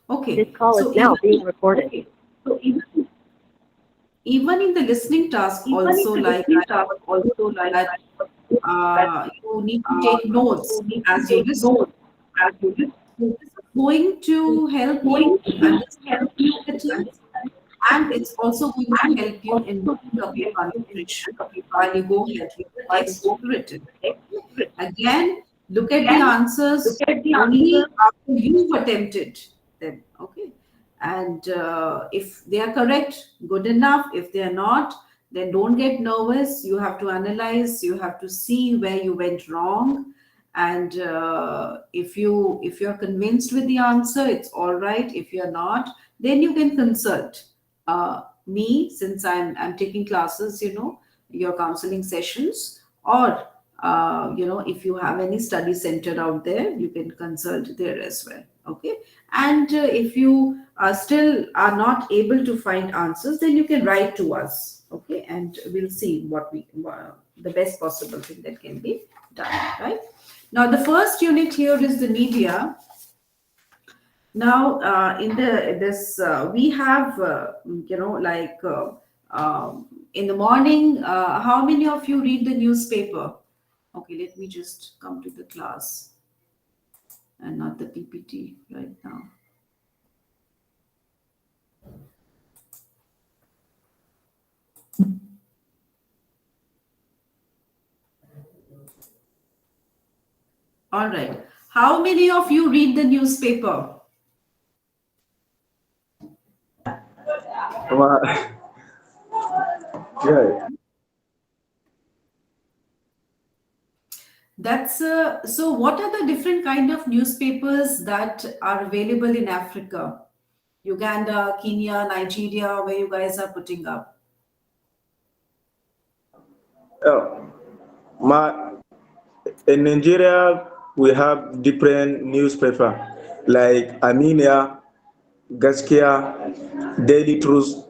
Okay. This call So is now being recorded. okay. So even in the listening task also, like I got that you need to take notes as you listen. So this is going to help you understand the things, and it's also going to help you in building up your concentration while you go ahead with the text written. Again, look at the answers only after you've attempted them. Okay. And if they are correct, good enough. If they are not, then don't get nervous. You have to analyze, you have to see where you went wrong. And if you're convinced with the answer, it's all right. If you're not, then you can consult me, since I'm taking classes, your counseling sessions, or if you have any study center out there, you can consult there as well. Okay. And if you still are not able to find answers, then you can write to us. Okay. And we'll see the best possible thing that can be done. Right. Now, the first unit here is the media. Now, in the this we have in the morning. How many of you read the newspaper? Okay, let me just come to the class and not the PPT right now. All right. How many of you read the newspaper? Well, yeah. That's so. What are the different kind of newspapers that are available in Africa? Uganda, Kenya, Nigeria, where you guys are putting up? Oh, my in Nigeria we have different newspaper like Aminiya, Gaskia, Daily Trust.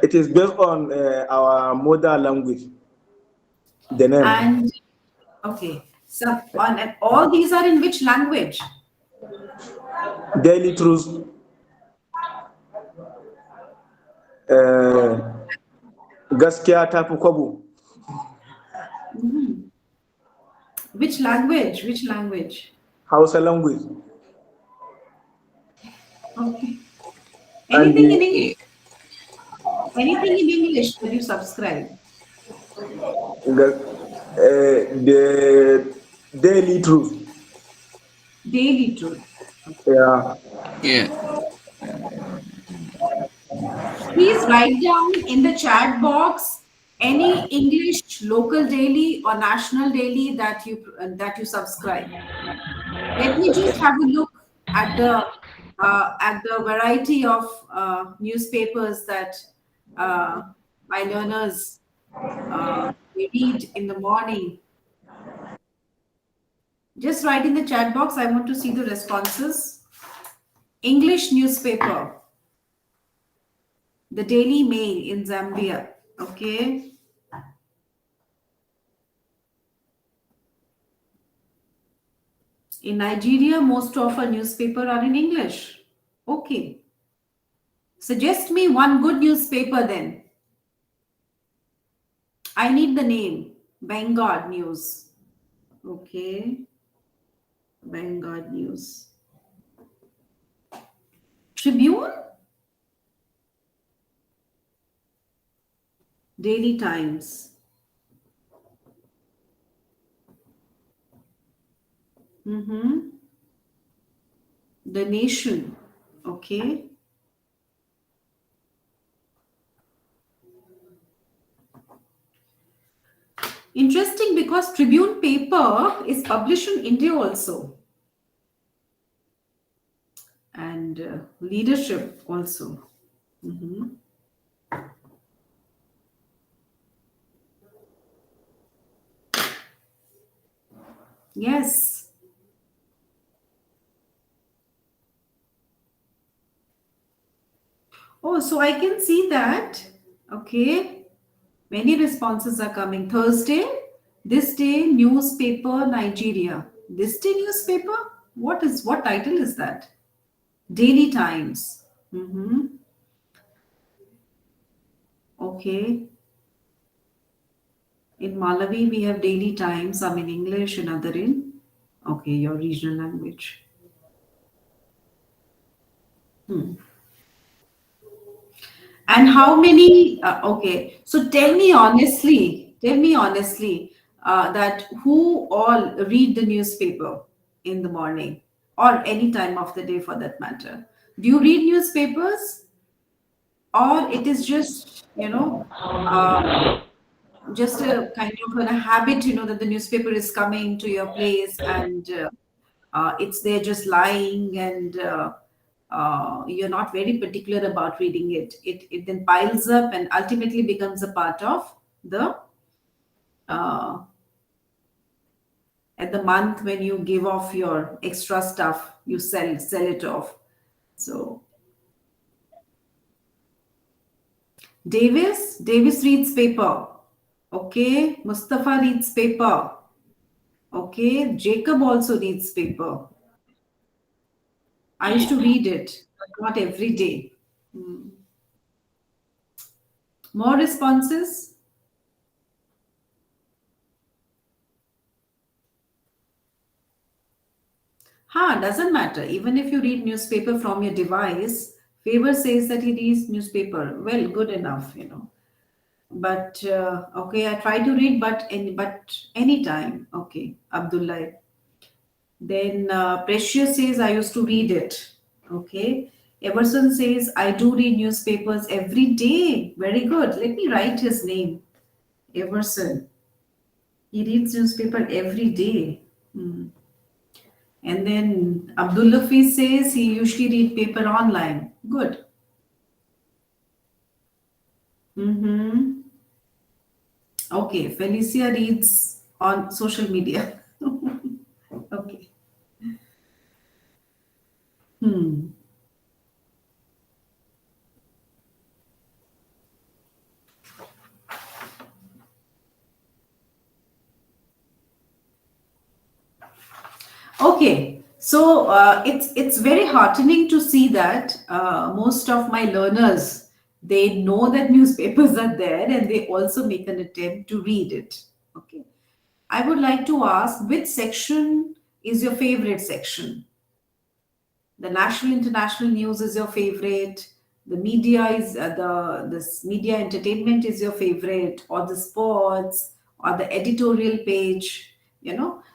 It is based on our mother language. The name And okay, so and all these are in which language? Daily Trust, uh, Gaskia tafi kwabo. Which language? Which language? Hausa language, Okay. and Anything in English? Anything in English that you subscribe? the Daily Truth. Daily Truth. Yeah. Yeah. Please write down in the chat box any English local daily or national daily that you subscribe. Let me just have a look at the variety of newspapers that uh, my learners they read in the morning. Just write in the chat box. I want to see the responses. English newspaper, the Daily Mail in Zambia. Okay. In Nigeria, most of our newspaper are in English. Okay. Suggest me one good newspaper then. I need the name. Vanguard News. Okay. Vanguard News. Tribune? Daily Times. The Nation. Okay. Interesting, because Tribune paper is published in India also. And Leadership also. Yes. Oh, so I can see that. Okay. Many responses are coming. Thursday, this day newspaper Nigeria. This day newspaper? What title is that? Daily Times. Mm-hmm. Okay. In Malawi, we have Daily Times, some in English, another in, okay, your regional language. Hmm. And how many, okay, so tell me honestly, that who all read the newspaper in the morning or any time of the day for that matter? Do you read newspapers, or it is just, just a kind of a habit, that the newspaper is coming to your place and it's there just lying, and you're not very particular about reading it. It then piles up and ultimately becomes a part of the uh, at the month when you give off your extra stuff, you sell it off. So Davis reads paper. Okay, Mustafa reads paper. Okay, Jacob also reads paper. I used to read it, but not every day. Hmm. More responses? Doesn't matter. Even if you read newspaper from your device, Favor says that he reads newspaper. Well, good enough. But okay, I try to read, but anytime. Okay, Abdullah. Then Precious says I used to read it. Okay. Emerson says I do read newspapers every day. Very good. Let me write his name. Emerson. He reads newspaper every day. Hmm. And then Abdul Hafiz says he usually read paper online. Good. Mm-hmm. Okay. Felicia reads on social media. Okay. Hmm. Okay. So it's very heartening to see that most of my learners, they know that newspapers are there and they also make an attempt to read it. Okay. I would like to ask, which section is your favorite section? The national international news is your favorite, the media is the this media entertainment is your favorite, or the sports, or the editorial page.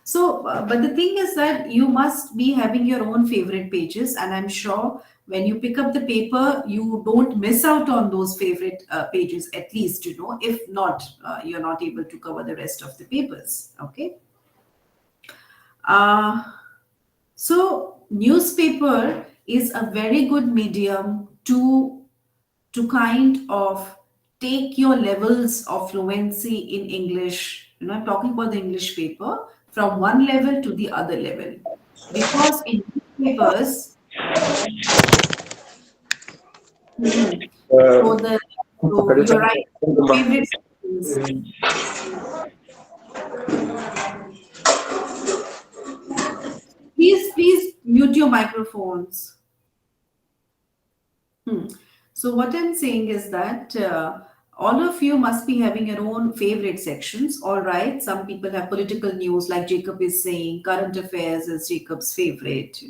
So but the thing is that you must be having your own favorite pages, and I'm sure when you pick up the paper you don't miss out on those favorite pages, at least, if not, you're not able to cover the rest of the papers. Okay. uh, so newspaper is a very good medium to kind of take your levels of fluency in English. I'm talking about the English paper from one level to the other level. Because in newspapers, mhm, so the so you're right, favorite sections. Please mute your microphones. Hmm. So what I'm saying is that all of you must be having your own favorite sections. All right. Some people have political news, like Jacob is saying, current affairs is Jacob's favorite.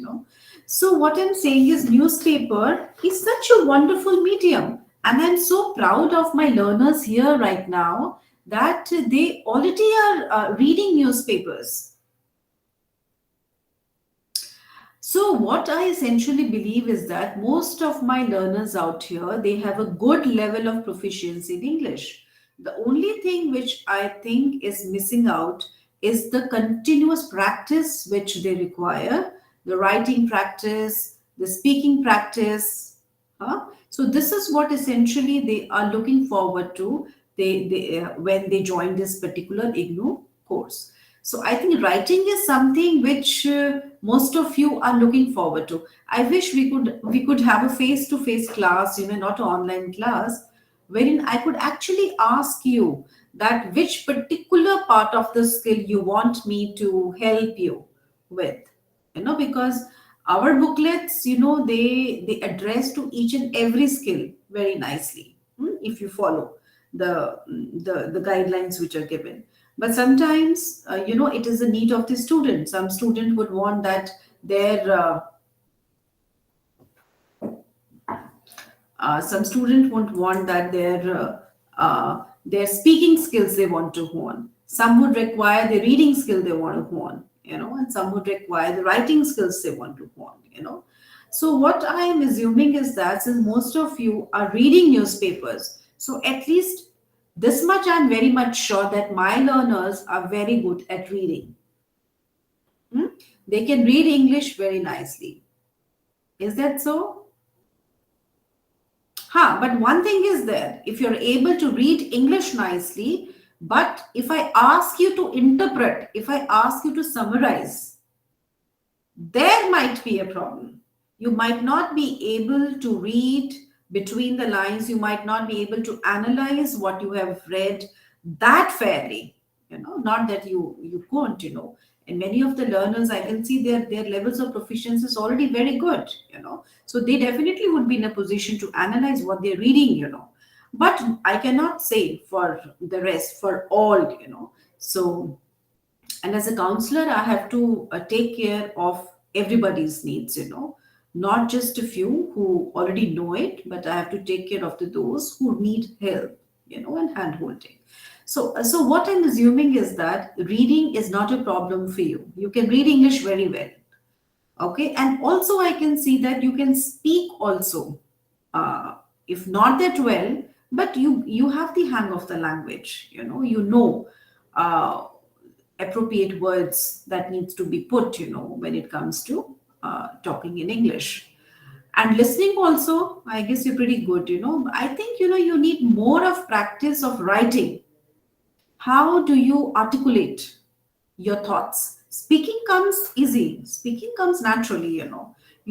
So what I'm saying is newspaper is such a wonderful medium. And I'm so proud of my learners here right now that they already are reading newspapers. So, what I essentially believe is that most of my learners out here, they have a good level of proficiency in English. The only thing which I think is missing out is the continuous practice which they require, the writing practice, the speaking practice. So this is what essentially they are looking forward to, when they join this particular IGNOU course. So I think writing is something which most of you are looking forward to. I wish we could have a face to face class, not an online class, wherein I could actually ask you that which particular part of the skill you want me to help you with. Because Our booklets, they address to each and every skill very nicely, if you follow the guidelines which are given. But sometimes, it is the need of the student. Some student would want that their some student would want that their speaking skills they want to hone. Some would require the reading skill they want to hone, and some would require the writing skills they want to hone. So what I am assuming is that since most of you are reading newspapers, so at least this much I'm very much sure that my learners are very good at reading. Hmm? They can read English very nicely. Is that so? But one thing is there, if you're able to read English nicely, but if I ask you to interpret, if I ask you to summarize, there might be a problem. You might not be able to read between the lines. You might not be able to analyze what you have read that fairly. Not that you can't. And many of the learners, I can see their levels of proficiency is already very good. So they definitely would be in a position to analyze what they're reading. But I cannot say for the rest, for all. So, and as a counselor I have to take care of everybody's needs. Not just a few who already know it, but I have to take care of those who need help, and hand holding. So what I'm assuming is that reading is not a problem for you. You can read English very well. Okay, and also I can see that you can speak also, uh, if not that well, but you have the hang of the language. Appropriate words that needs to be put, when it comes to talking in English. And listening also, I guess you're pretty good. I think, you need more of practice of writing. How do you articulate your thoughts? Speaking comes easy. Speaking comes naturally. You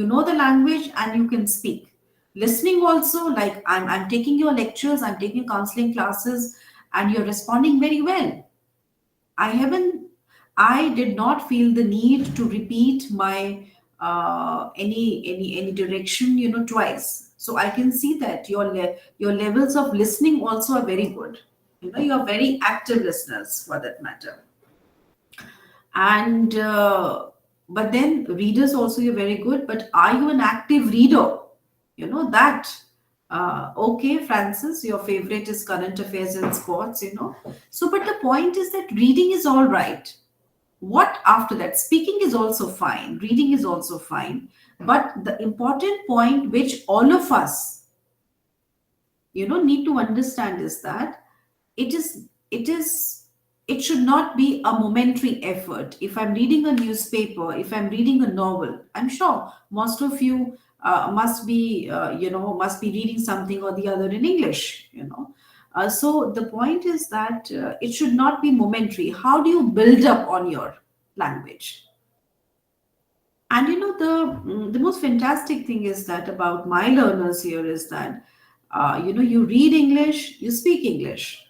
know the language and you can speak. Listening also, like I'm taking your lectures, I'm taking counseling classes, and you're responding very well. I haven't, I did not feel the need to repeat my any direction, twice. So I can see that your levels of listening also are very good. You are very active listeners for that matter. And but then readers also you're very good. But are you an active reader? That. Okay, Francis, your favorite is current affairs and sports. So, but the point is that reading is all right. What after that? Speaking is also fine, reading is also fine. But the important point which all of us, need to understand is that it should not be a momentary effort. If I'm reading a newspaper, if I'm reading a novel, I'm sure most of you must be reading something or the other in English. So the point is that it should not be momentary. How do you build up on your language? And the most fantastic thing is that about my learners here is that you read English, you speak English.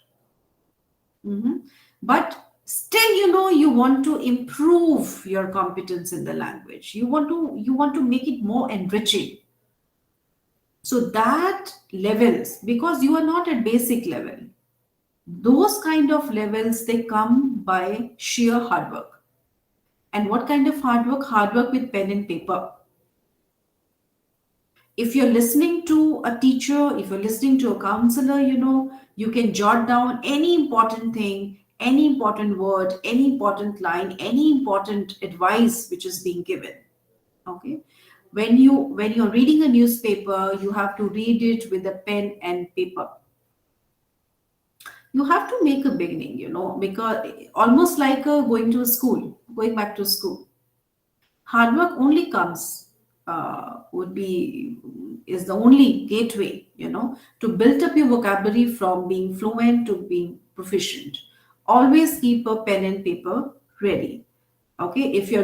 But still, you want to improve your competence in the language. You want to make it more enriching. So that levels, because you are not at basic level, those kind of levels they come by sheer hard work. And what kind of hard work? Hard work with pen and paper. If you're listening to a teacher, if you're listening to a counselor, you can jot down any important thing, any important word, any important line, any important advice which is being given. Okay. When you're reading a newspaper, you have to read it with a pen and paper. You have to make a beginning, because almost like going to a school, going back to school. Hard work only comes would be is the only gateway, to build up your vocabulary from being fluent to being proficient. Always keep a pen and paper ready. Okay, if you're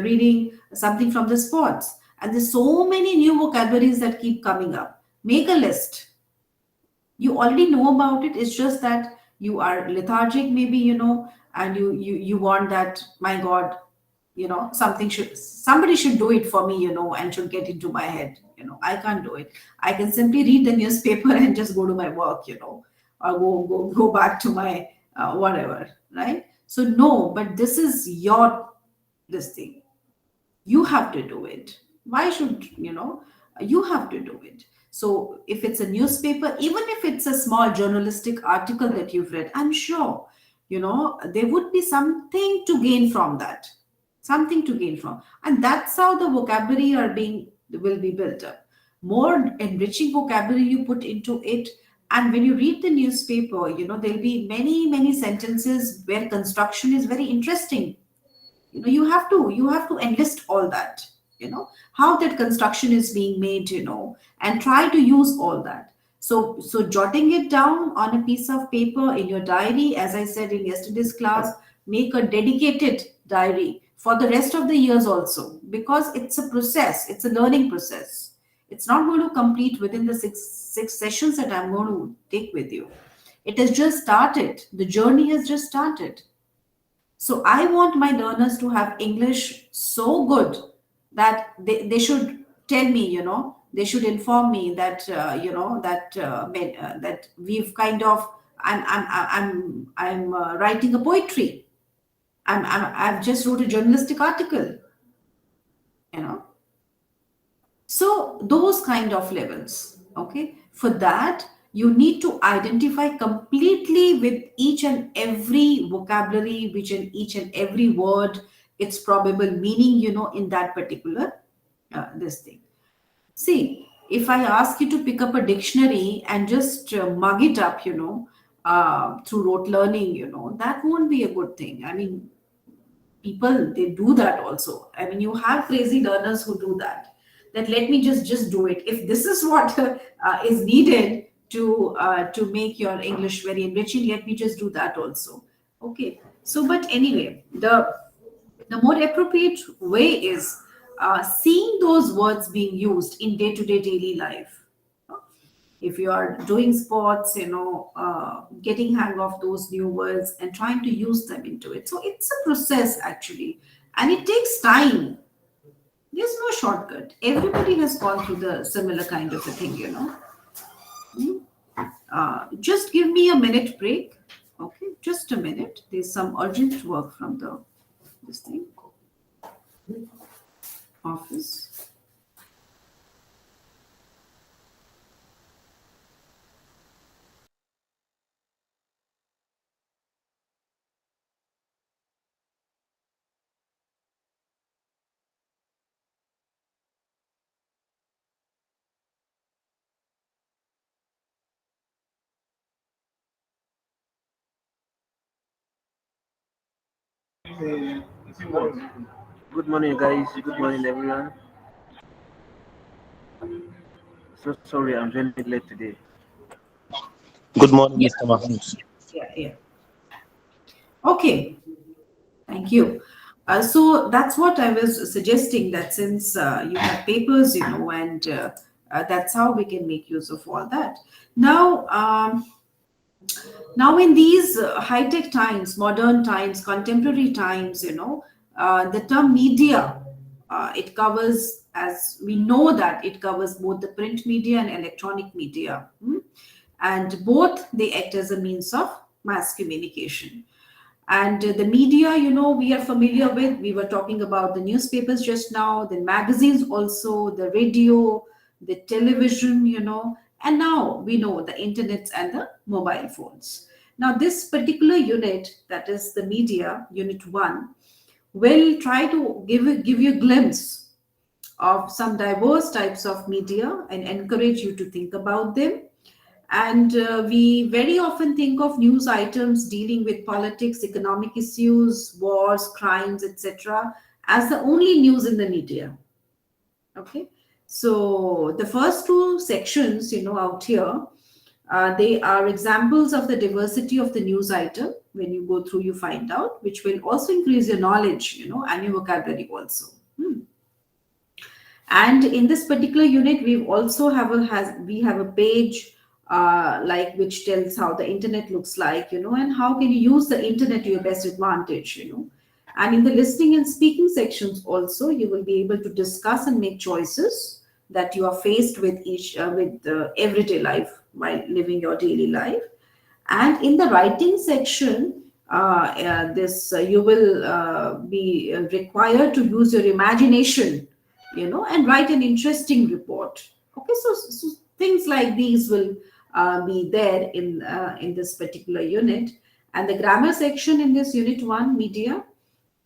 reading something from the sports, and there's so many new vocabularies that keep coming up, make a list. You already know about it. It's just that you are lethargic maybe, and you want that, my god, Somebody should do it for me, and should get into my head. I can't do it. I can simply read the newspaper and just go to my work, or go back to my whatever, right? So no, but this is your this thing. You have to do it. Why should you have to do it? So if it's a newspaper, even if it's a small journalistic article that you've read, I'm sure there would be something to gain from that, something to gain from. And that's how the vocabulary are being will be built up. More enriching vocabulary you put into it. And when you read the newspaper, there'll be many sentences where construction is very interesting. You have to enlist all that, how that construction is being made, and try to use all that. So jotting it down on a piece of paper in your diary, as I said in yesterday's class, make a dedicated diary for the rest of the years also, because it's a process, it's a learning process. It's not going to complete within the six sessions that I'm going to take with you. It has just started, the journey has just started. So I want my learners to have English so good that they should tell me, they should inform me that, that we've kind of, I'm writing a poetry. I've just wrote a journalistic article, you know. So those kind of levels, okay. For that, you need to identify completely with each and every vocabulary, which and each and every word, its probable meaning, in that particular this thing. See, if I ask you to pick up a dictionary and just mug it up, through rote learning, that won't be a good thing. I mean, people, they do that also. I mean, you have crazy learners who do that. Then let me just do it. If this is what is needed to make your English very enriching, let me just do that also. Okay. So, but anyway, the more appropriate way is seeing those words being used in day-to-day daily life. If you are doing sports, getting hang of those new words and trying to use them into it. So it's a process actually, and it takes time. There's no shortcut. Everybody has gone through the similar kind of a thing. Hmm? Just give me a minute break. Okay, just a minute. There's some urgent work from the this thing office. Good morning, guys. Good morning, everyone. So sorry, I'm joining late today. Good morning, Yeah, Mr. Mahmoud. yeah. Okay, thank you. So that's what I was suggesting, that since you have papers, and that's how we can make use of all that. Now, now in these high-tech times, modern times, contemporary times, the term media, it covers, as we know, that it covers both the print media and electronic media. And both, they act as a means of mass communication. And the media, we are familiar with. We were talking about the newspapers just now, the magazines also, the radio, the television, and now we know the internet and the mobile phones. Now, this particular unit, that is the media, unit one, will try to give you a glimpse of some diverse types of media and encourage you to think about them. And we very often think of news items dealing with politics, economic issues, wars, crimes, etc., as the only news in the media. Okay. So the first two sections, out here, they are examples of the diversity of the news item. When you go through, you find out, which will also increase your knowledge, and your vocabulary also. And in this particular unit, we also have a page like, which tells how the internet looks like, and how can you use the internet to your best advantage, And in the listening and speaking sections also, you will be able to discuss and make choices that you are faced with with everyday life while living your daily life. And in the writing section, this you will be required to use your imagination, and write an interesting report. Okay, so things like these will be there in this particular unit. And the grammar section in this unit 1, media,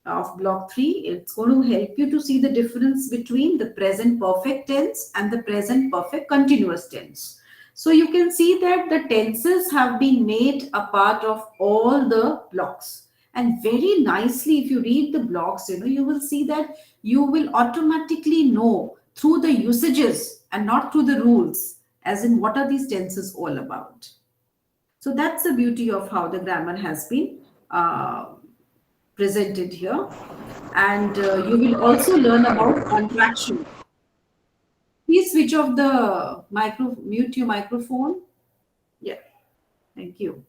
of block 3, it's going to help you to see the difference between the present perfect tense and the present perfect continuous tense. So you can see that the tenses have been made a part of all the blocks. And very nicely, if you read the blocks, you will see that you will automatically know through the usages and not through the rules, as in what are these tenses all about. So that's the beauty of how the grammar has been presented here. And you will also learn about contraction. Please switch off the mute your microphone. Yeah, thank you.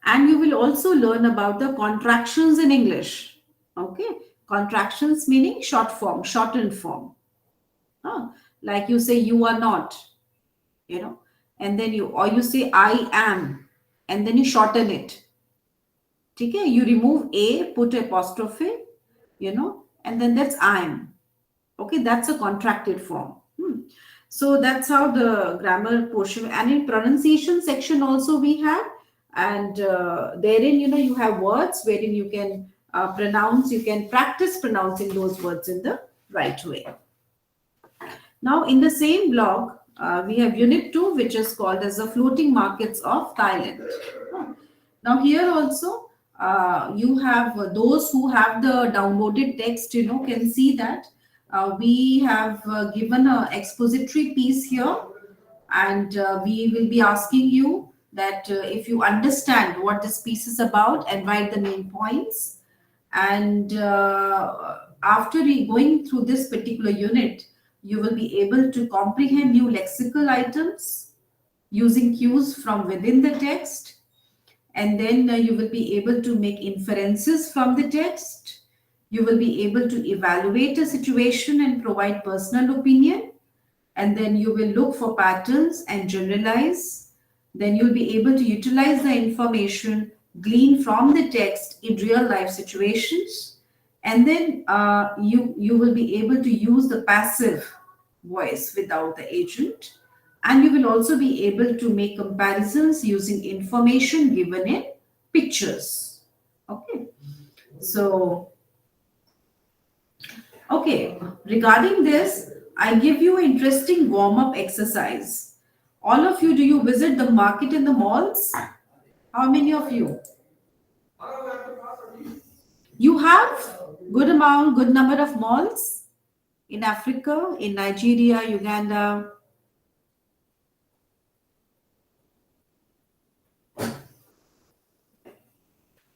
And you will also learn about the contractions in English. Okay, contractions meaning short form, shortened form. Huh? Like you say, you are not, and then or you say, I am, and then you shorten it. Okay, you remove a, put apostrophe, and then that's I'm. Okay, that's a contracted form. So that's how the grammar portion. And in pronunciation section also we have, and therein, you have words wherein you can pronounce, you can practice pronouncing those words in the right way. Now, in the same blog, we have unit 2, which is called as the floating markets of Thailand. Now, here also, you have those who have the downloaded text, can see that we have given an expository piece here, and we will be asking you that if you understand what this piece is about, and write the main points. And after going through this particular unit, you will be able to comprehend new lexical items using cues from within the text. And then you will be able to make inferences from the text. You will be able to evaluate a situation and provide personal opinion. And then you will look for patterns and generalize. Then you'll be able to utilize the information gleaned from the text in real life situations. And then you will be able to use the passive voice without the agent. And you will also be able to make comparisons using information given in pictures. Okay. So, okay, regarding this, I give you an interesting warm-up exercise. All of you, do you visit the market and the malls? How many of you? You have good number of malls in Africa, in Nigeria, Uganda.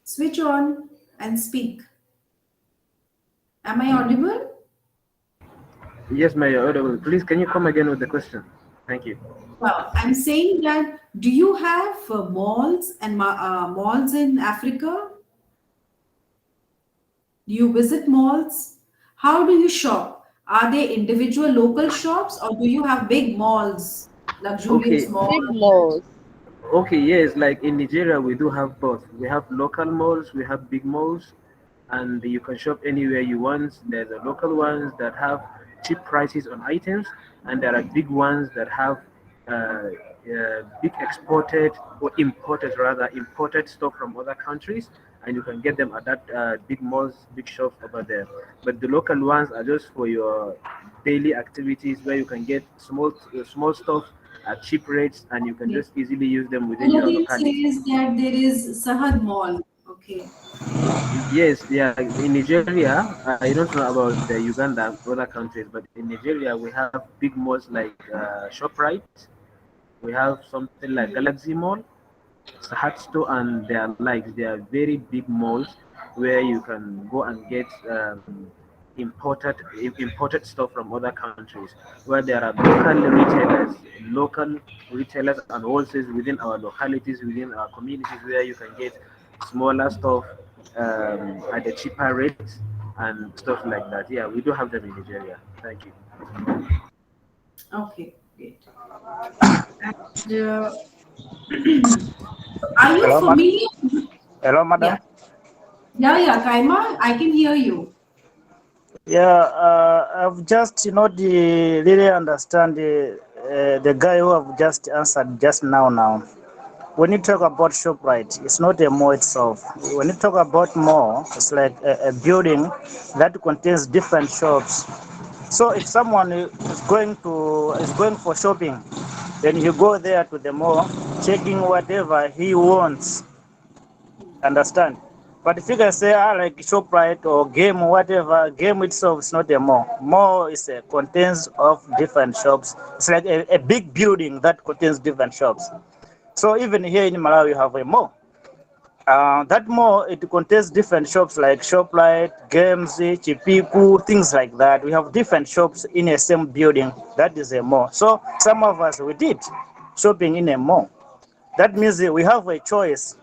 Switch on and speak. Am I audible? Yes, ma'am, you're audible. Please, can you come again with the question? Thank you. Well, I'm saying that, do you have malls and malls in Africa? Do you visit malls? How do you shop? Are they individual local shops, or do you have big malls, luxurious Okay, malls? Big malls. okay, yes, like in Nigeria, we do have both. We have local malls, we have big malls, and you can shop anywhere you want. There's the local ones that have cheap prices on items, and there are big ones that have big exported or imported, rather, imported stuff from other countries, and you can get them at that big malls, big shops over there. But the local ones are just for your daily activities, where you can get small stuff at cheap rates, and you can Okay. just easily use them within your Another locality. says that there is Sahad Mall. Okay. Yes, yeah. In Nigeria, I don't know about the Uganda, other countries, but in Nigeria we have big malls like Shoprite. We have something like Galaxy Mall, Sahat Store, and their likes. They are very big malls where you can go and get imported stuff from other countries. Where there are local retailers and wholesalers within our localities, within our communities, where you can get smaller stuff at a cheaper rate and stuff like that. Yeah, we do have them in Nigeria. Thank you. Okay, great. And are you Hello, familiar? hello, Yeah, madam. yeah, Kaima, I can hear you. Yeah, I've just not really understand the guy who have just answered just now. When you talk about ShopRite, it's not a mall itself. When you talk about mall, it's like a building that contains different shops. So if someone is going for shopping, then you go there to the mall, checking whatever he wants. Understand? But if you can say like ShopRite or game whatever, game itself is not a mall. Mall is a contains of different shops. It's like a big building that contains different shops. So even here in Malawi, we have a mall. That mall it contains different shops like ShopRite, Games, Chipiku, things like that. We have different shops in a same building. That is a mall. So some of us we did shopping in a mall. That means we have a choice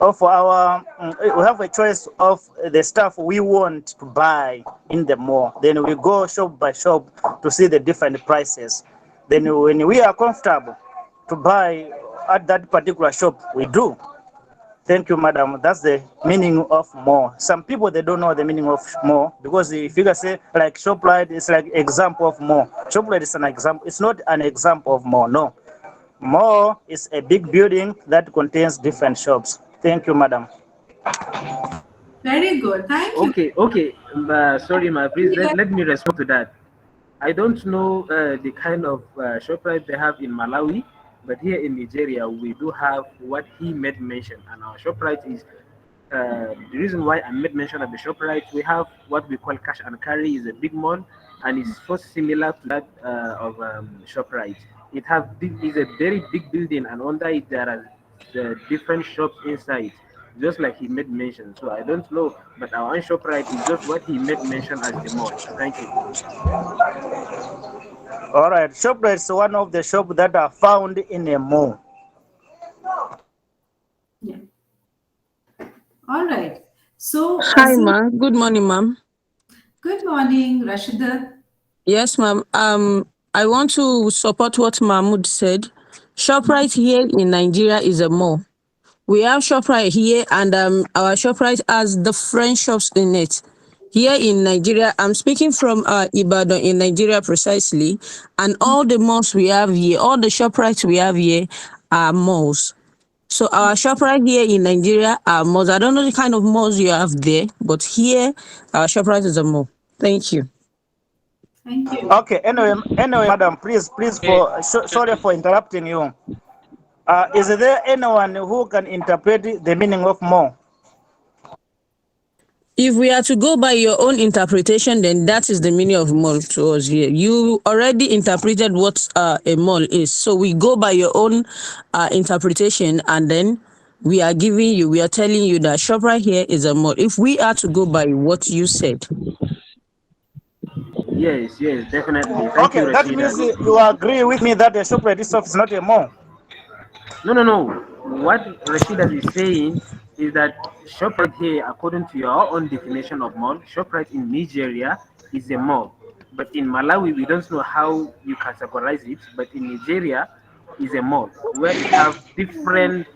of we have a choice of the stuff we want to buy in the mall. Then we go shop by shop to see the different prices. Then when we are comfortable to buy at that particular shop, we do. Thank you, madam. That's the meaning of mall. Some people they don't know the meaning of mall because if you can say like ShopRite, it's like example of mall. ShopRite is an example. It's not an example of mall. No, mall is a big building that contains different shops. Thank you, madam. Very good. Thank you. Okay. Sorry, ma. Please let me respond to that. I don't know the kind of ShopRite they have in Malawi, but here in Nigeria, we do have what he made mention. And our ShopRite is the reason why I made mention of the ShopRite. We have what we call cash and carry, is a big mall, and it's so similar to that of ShopRite. Is a very big building, and under it there are different shops inside, just like he made mention. So I don't know, but our own ShopRite is just what he made mention as the mall. Thank you. All right, ShopRite is one of the shops that are found in a mall. Yeah. All right. So, Hi, ma'am. Good morning, ma'am. good morning, Rashida. Yes, ma'am. I want to support what Mahmoud said. ShopRite here in Nigeria is a mall. We have ShopRite here, and our ShopRite has different shops in it. Here in Nigeria, I'm speaking from Ibadan in Nigeria precisely, and all the malls we have here, all the ShopRites we have here are malls. So our ShopRite here in Nigeria are malls. I don't know the kind of malls you have there, but here our ShopRite is a mall. Thank you. Thank you. Okay. Anyway, madam, please, sorry for interrupting you. Is there anyone who can interpret the meaning of mall? If we are to go by your own interpretation, then that is the meaning of mall to us here. You already interpreted what a mall is. So we go by your own interpretation, and then we are telling you that shop right here is a mall. If we are to go by what you said. Yes, definitely. Thank you, Okay, that means Rashida. you agree with me that the ShopRite itself is not a mall. No. What Rashida is saying is that ShopRite here, according to your own definition of mall, ShopRite in Nigeria is a mall. But in Malawi, we don't know how you categorize it. But in Nigeria, is a mall where it have different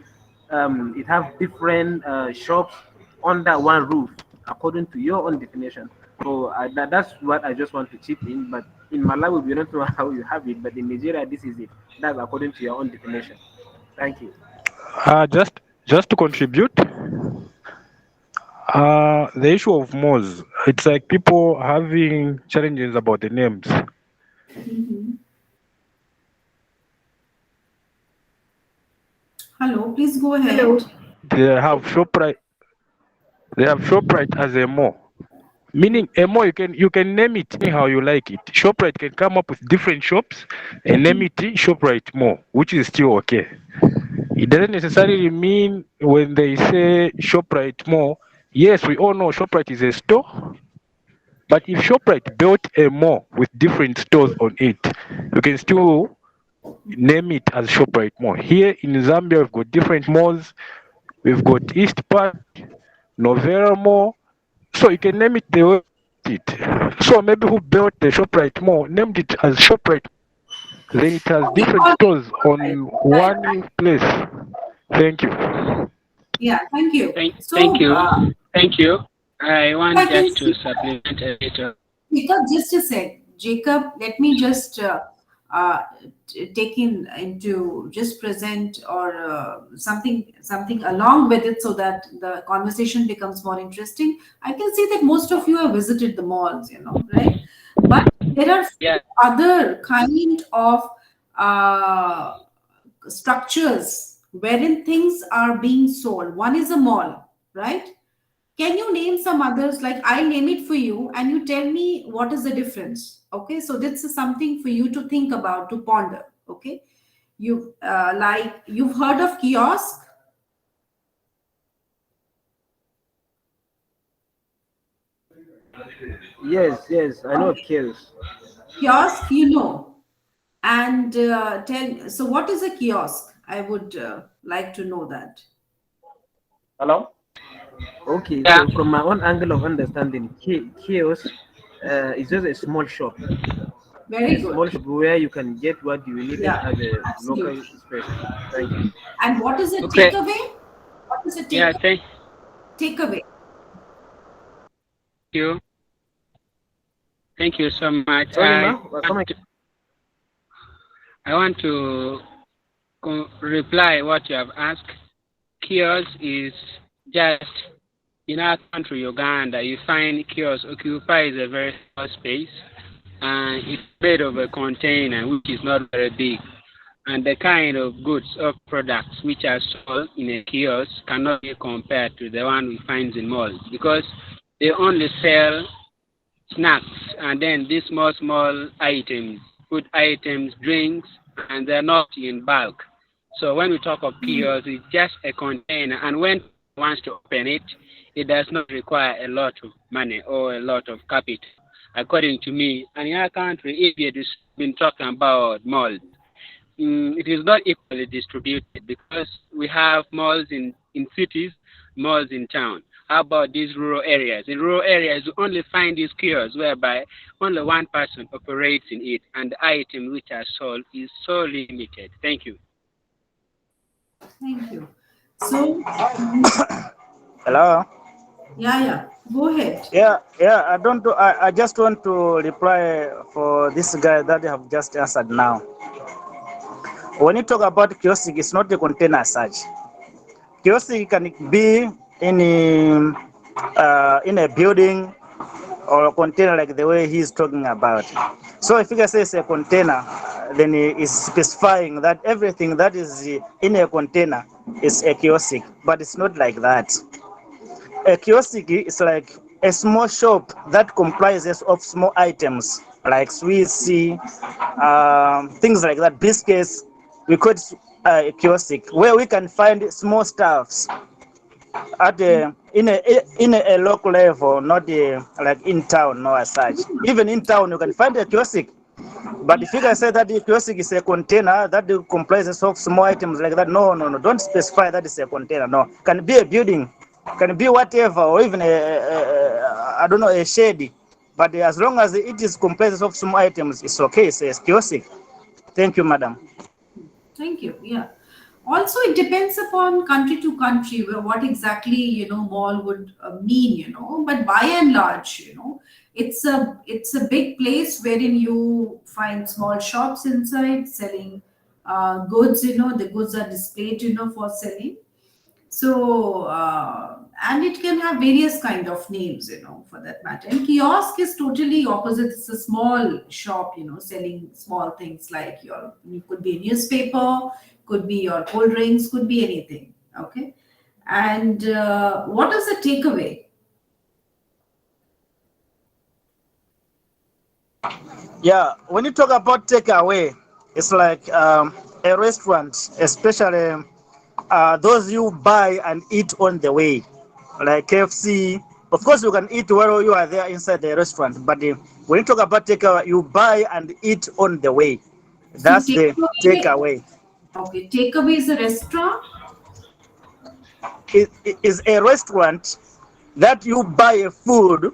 shops under one roof, according to your own definition. So that's what I just want to chip in. But in Malawi, we don't know how you have it. But in Nigeria, this is it. That's according to your own definition. Thank you. Just to contribute, the issue of malls, it's like people having challenges about the names. Hello, please go ahead. They have ShopRite. They have ShopRite as a mall. Meaning a mall you can name it anyhow you like it. ShopRite can come up with different shops and name it ShopRite Mall, which is still okay. It doesn't necessarily mean when they say ShopRite Mall, yes, we all know ShopRite is a store. But if ShopRite built a mall with different stores on it, you can still name it as ShopRite Mall. Here in Zambia, we've got different malls. We've got East Part, Novera Mall. So you can name it the way it. So maybe who built the ShopRite Mall named it as ShopRite. Then it has Okay, different all stores right, on right. one place. Thank you. Yeah, thank you. Thank So, you. Thank you. I I want can just to see, supplement a little. Jacob, just a sec. Jacob, let me just uh, take into just present or something along with it so that the conversation becomes more interesting. I can see that most of you have visited the malls, right? But there are Yeah. few other kind of uh, structures wherein things are being sold. One is a mall, right? Can you name some others? Like I'll name it for you and you tell me what is the difference. Okay. So this is something for you to think about, to ponder. Okay. You've heard of kiosk? Yes, I know chaos. Kiosk, And so what is a kiosk? I would like to know that. Hello? Okay, Yeah. so from my own angle of understanding, kiosk is just a small shop. A Very good. small shop where you can get what you needed Yeah, at a local absolutely. space. Thank you. And what is a Okay. takeaway? What is a Yeah. Thank takeaway? you. Thank you so much. Sorry, ma. Come again. I want to reply what you have asked. Kiosk is just in our country, Uganda. You find kiosk occupies a very small space, and it's made of a container which is not very big. And the kind of goods or products which are sold in a kiosk cannot be compared to the one we find in malls because they only sell snacks and then these small items, food items, drinks, and they're not in bulk. So when we talk of kiosk, it's just a container, and when one wants to open it, it does not require a lot of money or a lot of capital, according to me. And in our country, if you've been talking about malls, it is not equally distributed because we have malls in cities, malls in town. How about these rural areas? In rural areas, you only find these kiosks whereby only one person operates in it, and the items which are sold is so limited. Thank you. Thank you. So, Hello. yeah. Go ahead. Yeah. I don't. I just want to reply for this guy that you have just answered now. When you talk about kiosk, it's not a container as such. Kiosk can be in a building or a container like the way he's talking about. So if you can say it's a container, then it's specifying that everything that is in a container is a kiosk, but it's not like that. A kiosk is like a small shop that comprises of small items like sweets, things like that, biscuits. We call it a kiosk where we can find small stuffs at a local level, not like in town, no as such. Even in town, you can find a kiosk. But if you can say that the kiosk is a container that comprises of small items like that, no, don't specify that it's a container. No, can be a building, can be whatever, or even I don't know, a shade. But as long as it is comprises of small items, it's okay. It's a kiosk. Thank you, madam. Thank you. Yeah. Also, it depends upon country to country where what exactly mall would mean. But by and large, it's a big place wherein you find small shops inside selling goods. The goods are displayed for selling. So, and it can have various kind of names, for that matter. And kiosk is totally opposite. It's a small shop, selling small things like it could be a newspaper, could be your cold drinks, could be anything. Okay. And what is the takeaway? Yeah, when you talk about takeaway, it's like a restaurant, especially those you buy and eat on the way, like KFC. Of course, you can eat while you are there inside the restaurant, but when you talk about takeaway, you buy and eat on the way. So That's the takeaway, takeaway. okay, takeaway is a restaurant. It is a restaurant that you buy a food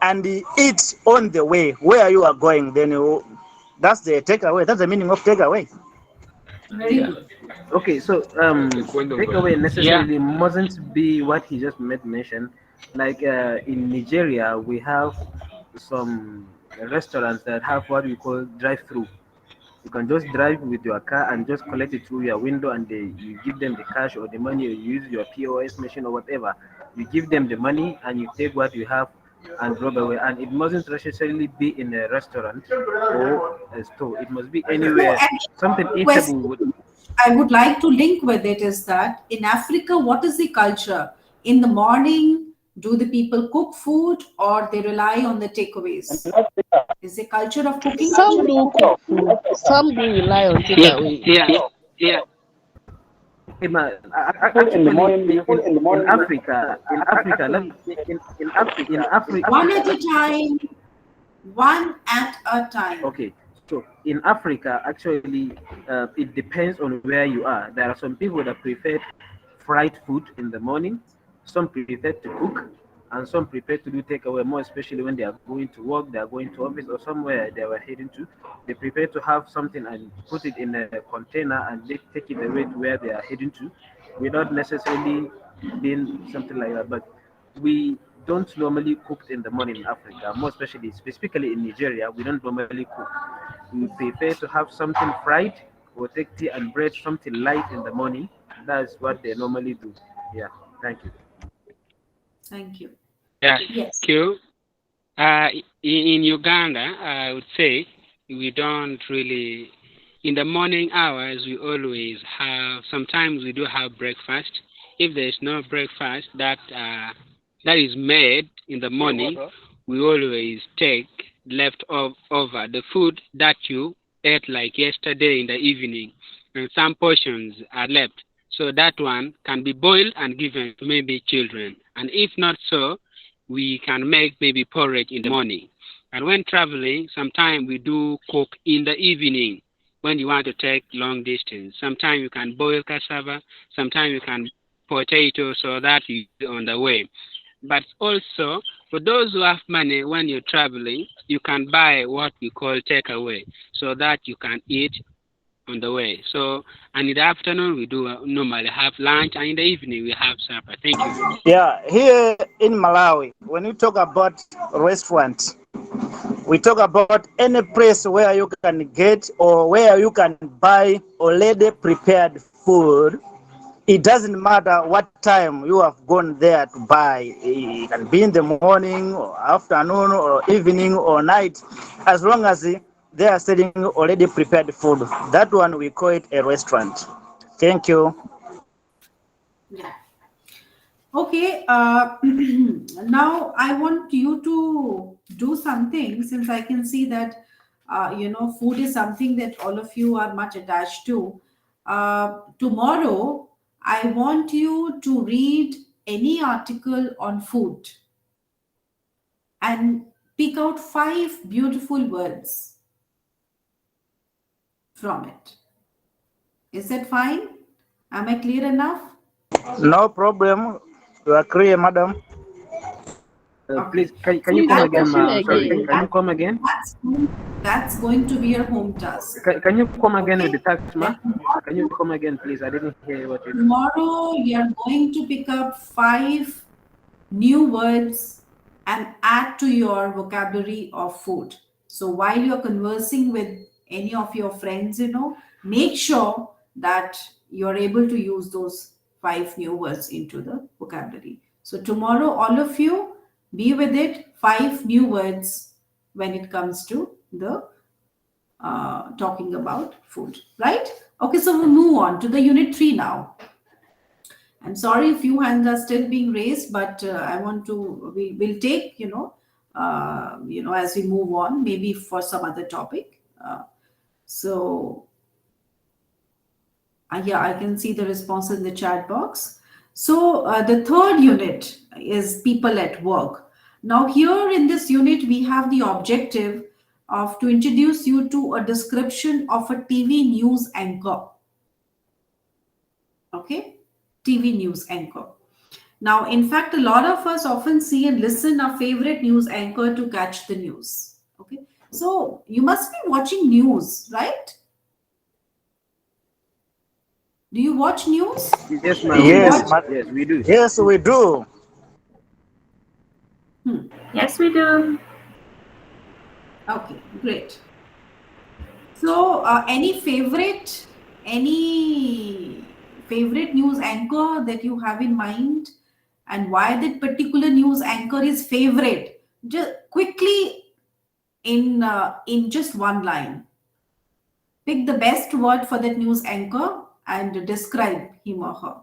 and eat on the way where you are going, then that's the takeaway. That's the meaning of takeaway. Very good. Okay, so takeaway Yeah. necessarily mustn't be what he just mentioned. Like in Nigeria, we have some restaurants that have what we call drive-through. You can just drive with your car and just collect it through your window, and you give them the cash or the money, or you use your POS machine or whatever. You give them the money and you take what you have and drop away. And it mustn't necessarily be in a restaurant or a store. It must be No, anywhere. and Something question eatable would. I would like to link with it is that in Africa, what is the culture? In the morning, do the people cook food or they rely on the takeaways? Is the culture of cooking? Some do cook food, some do rely on Yeah. takeaway. Yeah. Actually, in Africa, One at a time, one at a time. okay. So in Africa, actually, it depends on where you are. There are some people that prefer fried food in the morning. Some prefer to cook, and some prefer to do takeaway. More especially when they are going to work, they are going to office or somewhere they were heading to. They prefer to have something and put it in a container and they take it away to where they are heading to, without necessarily being something like that. But we don't normally cook in the morning in Africa, more especially specifically in Nigeria. We don't normally cook. We prefer to have something fried or take tea and bread, something light in the morning. That's what they normally do. Yeah, thank you. Thank you. Yeah. Yes. Q. In Uganda, I would say we don't really. In the morning hours, we always have. Sometimes we do have breakfast. If there is no breakfast that is made in the morning, we always take over the food that you ate like yesterday in the evening, and some portions are left. So that one can be boiled and given to maybe children. And if not so, we can make maybe porridge in the morning. And when traveling, sometimes we do cook in the evening when you want to take long distance. Sometimes you can boil cassava, sometimes you can potato so that you on the way. But also, for those who have money when you're traveling, you can buy what we call takeaway so that you can eat on the way. So, and in the afternoon, we do normally have lunch, and in the evening, we have supper. Thank you. Yeah, here in Malawi, when we talk about restaurant, we talk about any place where you can get or where you can buy already prepared food. It doesn't matter what time you have gone there to buy. It can be in the morning or afternoon or evening or night, as long as they are selling already prepared food. That one we call it a restaurant. Thank you. Yeah. Okay. Now I want you to do something since I can see that food is something that all of you are much attached to. Tomorrow, I want you to read any article on food and pick out 5 beautiful words from it. Is that fine? Am I clear enough? No problem. You are clear, madam. Please, can So you come The again, question ma'am? Sorry, again. can you come again? that's going to be your home task. Can you come again with the Okay? tax, ma'am? Can you come again, please? I didn't hear what you. Tomorrow, you're going to pick up 5 new words and add to your vocabulary of food. So while you're conversing with any of your friends, make sure that you're able to use those 5 new words into the vocabulary. So tomorrow, all of you be with it, 5 new words when it comes to the talking about food, right? Okay, so we'll move on to the unit 3 now. I'm sorry if few hands are still being raised, but I want to. We will take as we move on, maybe for some other topic. So yeah, I can see the responses in the chat box. So the third unit is people at work. Now here in this unit, we have the objective of to introduce you to a description of a TV news anchor. Okay, TV news anchor. Now, in fact, a lot of us often see and listen our favorite news anchor to catch the news. Okay, so you must be watching news, right? Do you watch news? Yes, ma'am, we Yes, do. Watch. but Yes, we do. yes, we do. Yes, we do. Okay, great. So, any favorite news anchor that you have in mind, and why that particular news anchor is favorite? Just quickly in just one line, pick the best word for that news anchor and describe him or her.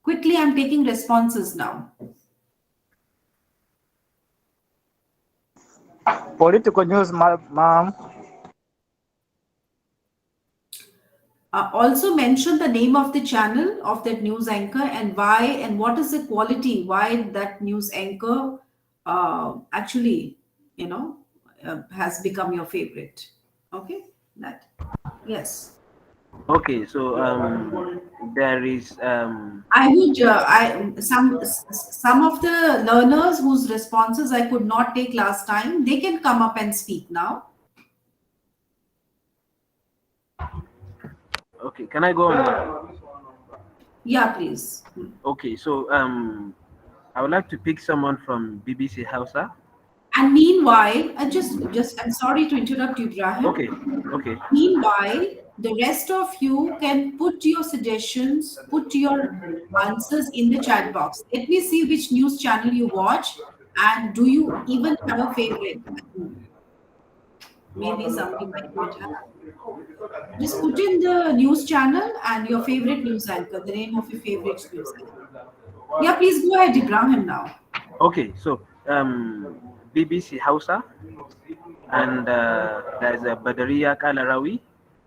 Quickly, I'm taking responses now. Political news, ma'am. Also mention the name of the channel of that news anchor and why, and what is the quality, why that news anchor actually, you know, has become your favorite. Okay, that, yes. Okay, so there is I would, some of the learners whose responses I could not take last time, they can come up and speak now. okay. Can I go on now? Yeah, please. Okay, so I would like to pick someone from BBC Hausa. And meanwhile, I'm sorry to interrupt you, Ibrahim. Okay, okay, Meanwhile, the rest of you can put your suggestions, put your answers in the chat box. Let me see which news channel you watch, and do you even have a favorite? Maybe somebody might not have. Just put in the news channel and your favorite news anchor, the name of your favorite news anchor. Yeah, please go ahead, Ibrahim, now. okay. So BBC Hausa, and there's a Badaria Kalarawi,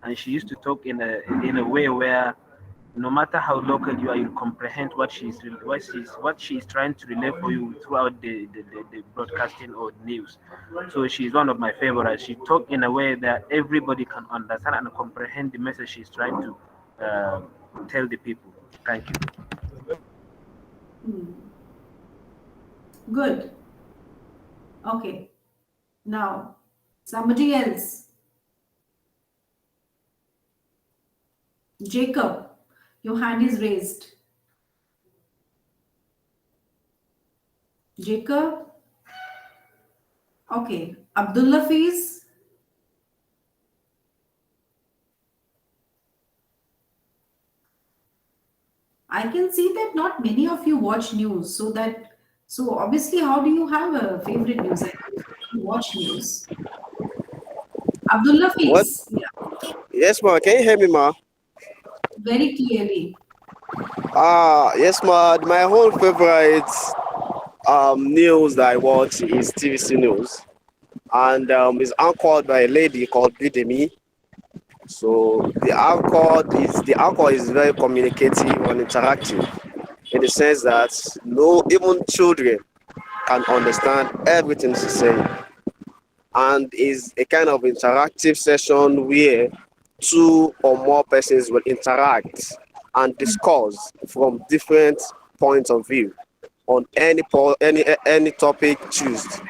and she used to talk in a way where no matter how local you are, you comprehend what she's trying to relay for you throughout the broadcasting or news. So she's one of my favorites. She talk in a way that everybody can understand and comprehend the message she's trying to tell the people. Thank you. Good. Okay. Now, somebody else. Jacob, your hand is raised. Jacob? Okay. Abdullah Fiz? I can see that not many of you watch news, so obviously, how do you have a favorite news anchor if you don't watch news? Abdullah What? Fiz, yeah, Yes, ma. Can you hear me, ma? very clearly. Yes, ma. My whole favorite news that I watch is TVC News, and it's anchored by a lady called Bidemi. So the anchor is very communicative and interactive in the sense that no even children can understand everything she's saying, and is a kind of interactive session where two or more persons will interact and discuss from different points of view on any topic chosen.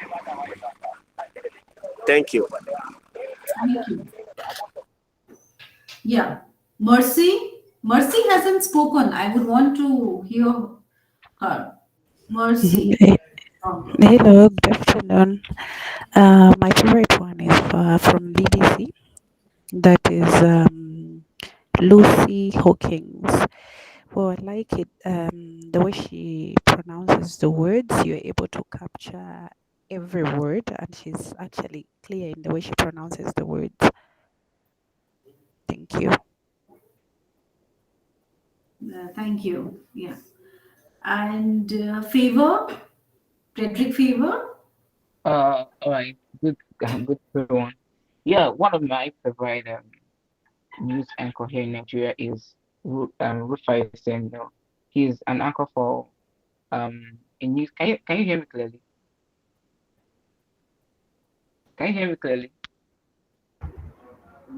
Thank you. Thank you. Yeah. Mercy? Mercy hasn't spoken. I would want to hear her. Mercy. Oh, Hello, good afternoon. My favorite one is from BBC. That is Lucy Hawkins. Well, I like it. The way she pronounces the words, you're able to capture every word, and she's actually clear in the way she pronounces the words. Thank you. thank you. Yeah. And Favor? Frederick Favor? All right, good, good one. Yeah, one of my favorite news anchor here in Nigeria is Rufai Senyo. He's an anchor for in news. Can you hear me clearly? Can you hear me clearly?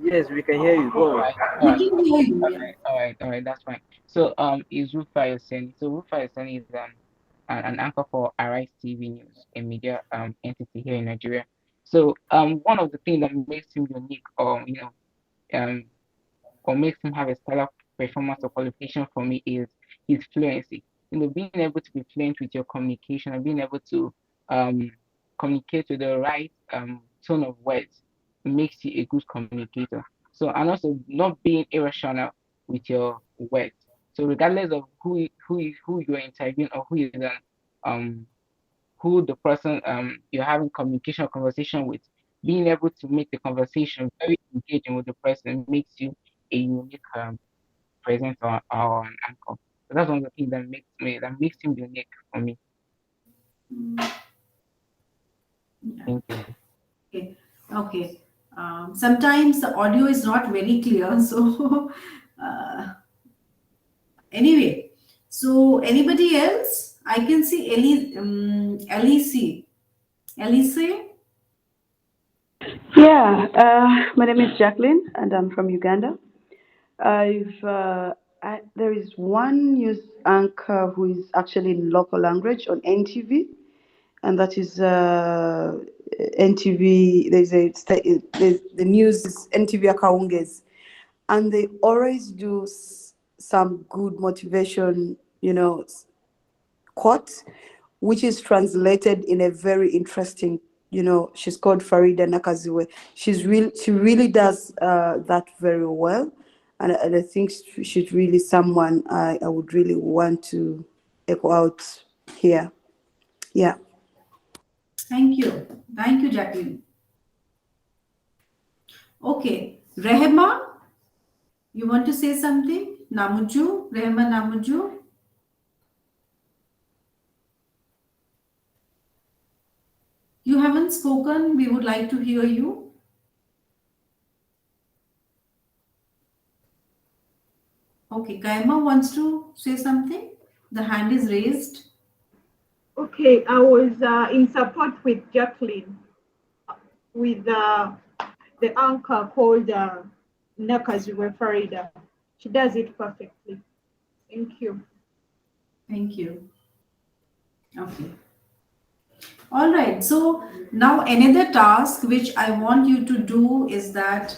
Yes, we can hear you. All Go on. right, all We right, can hear you. all Yeah. right, all right, all right. That's fine. So is Rufai Sen. So Rufai Sen is an anchor for Arise TV News, a media entity here in Nigeria. So one of the things that makes him unique, um, or makes him have a stellar performance or qualification for me is his fluency. Being able to be fluent with your communication and being able to um, communicate with the right tone of words makes you a good communicator. So, and also not being irrational with your words. So regardless of who you're interviewing or um who the person you're having communication or conversation with, being able to make the conversation very engaging with the person makes you a unique presence or an anchor. So that's one of the things that makes him unique for me. Yeah. Thank you. Okay. Okay. Sometimes the audio is not very clear, so anyway. So anybody else? I can see Elise. Elise. Yeah, my name is Jacqueline, and I'm from Uganda. There is one news anchor who is actually in local language on NTV, and that is NTV. There's the news is NTV Akaunges, and they always do some good motivation, quote, which is translated in a very interesting, she's called Farida Nakaziwe. She really does that very well. And I think she's really someone I would really want to echo out here. Yeah. Thank you. Thank you, Jacqueline. Okay. Rehema, you want to say something? Namuju, Rehema Namuju. You haven't spoken. We would like to hear you. Okay, Kaima wants to say something. The hand is raised. Okay, I was in support with Jacqueline, with the anchor called Nakaziwe Farida. She does it perfectly. Thank you. Thank you. Okay. All right. So now another task which I want you to do is that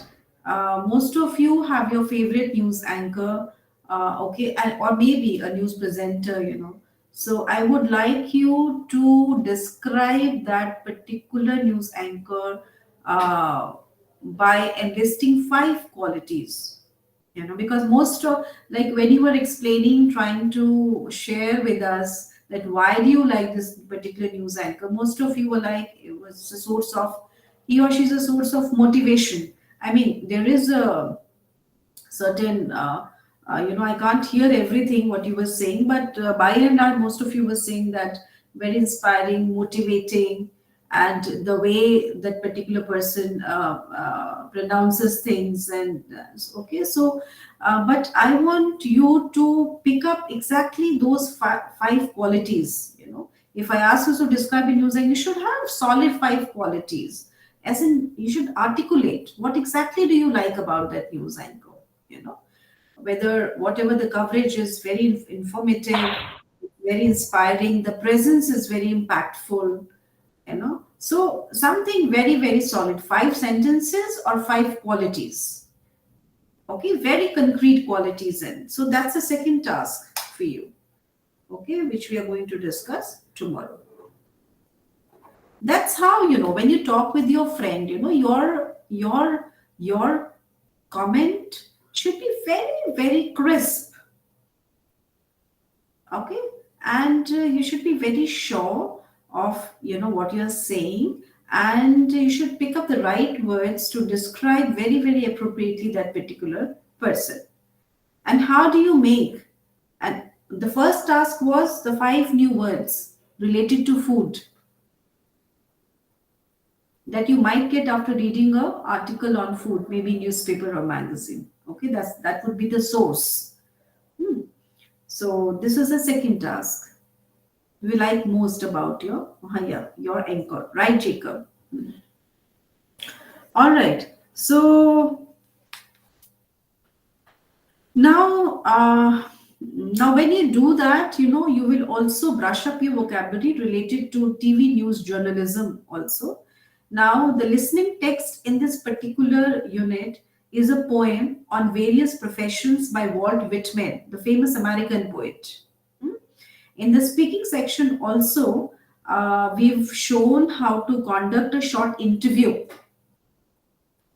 most of you have your favorite news anchor, okay, or maybe a news presenter. So I would like you to describe that particular news anchor by enlisting 5 qualities. Because most of, like, when you were explaining, trying to share with us that why do you like this particular news anchor, most of you were like, it was a source of, he or she's a source of motivation. I mean, there is a certain I can't hear everything what you were saying, but by and large most of you were saying that very inspiring, motivating, and the way that particular person pronounces things. And okay, so but I want you to pick up exactly those five qualities. If I ask you to describe a news, you should have solid 5 qualities, as in you should articulate what exactly do you like about that news anchor. Whether whatever the coverage is very informative, very inspiring, the presence is very impactful. So something very, very solid, 5 sentences or 5 qualities. Okay, very concrete qualities. And so that's the second task for you, okay, which we are going to discuss tomorrow. That's how, when you talk with your friend, your comment should be very, very crisp. Okay, and you should be very sure of what you're saying, and you should pick up the right words to describe very, very appropriately that particular person. And how do you make, and the first task was the 5 new words related to food that you might get after reading a article on food, maybe newspaper or magazine. Okay, that would be the source. So this is the second task we like most about your anchor, right, Jacob? All right. So now Now, when you do that, you will also brush up your vocabulary related to TV news journalism also. Now, the listening text in this particular unit is a poem on various professions by Walt Whitman, the famous American poet. Hmm? In the speaking section also, we've shown how to conduct a short interview.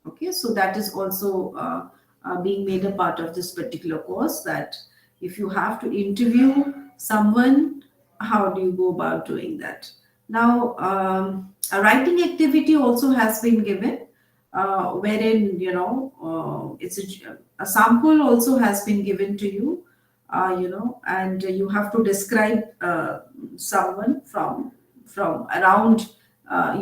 Okay, so that is also being made a part of this particular course, that if you have to interview someone, how do you go about doing that? Now, a writing activity also has been given, wherein, it's a sample also has been given to you, and you have to describe someone from around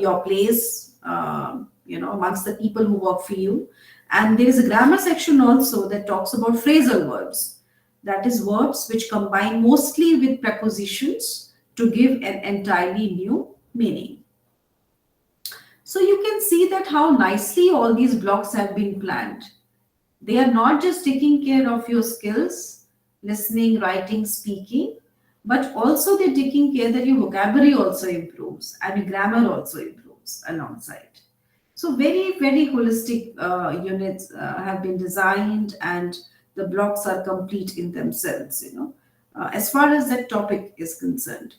your place, amongst the people who work for you. And there is a grammar section also that talks about phrasal verbs. That is verbs which combine mostly with prepositions to give an entirely new meaning. So you can see that how nicely all these blocks have been planned. They are not just taking care of your skills, listening, writing, speaking, but also they're taking care that your vocabulary also improves and your grammar also improves alongside. So very, very holistic units have been designed, and the blocks are complete in themselves, as far as that topic is concerned.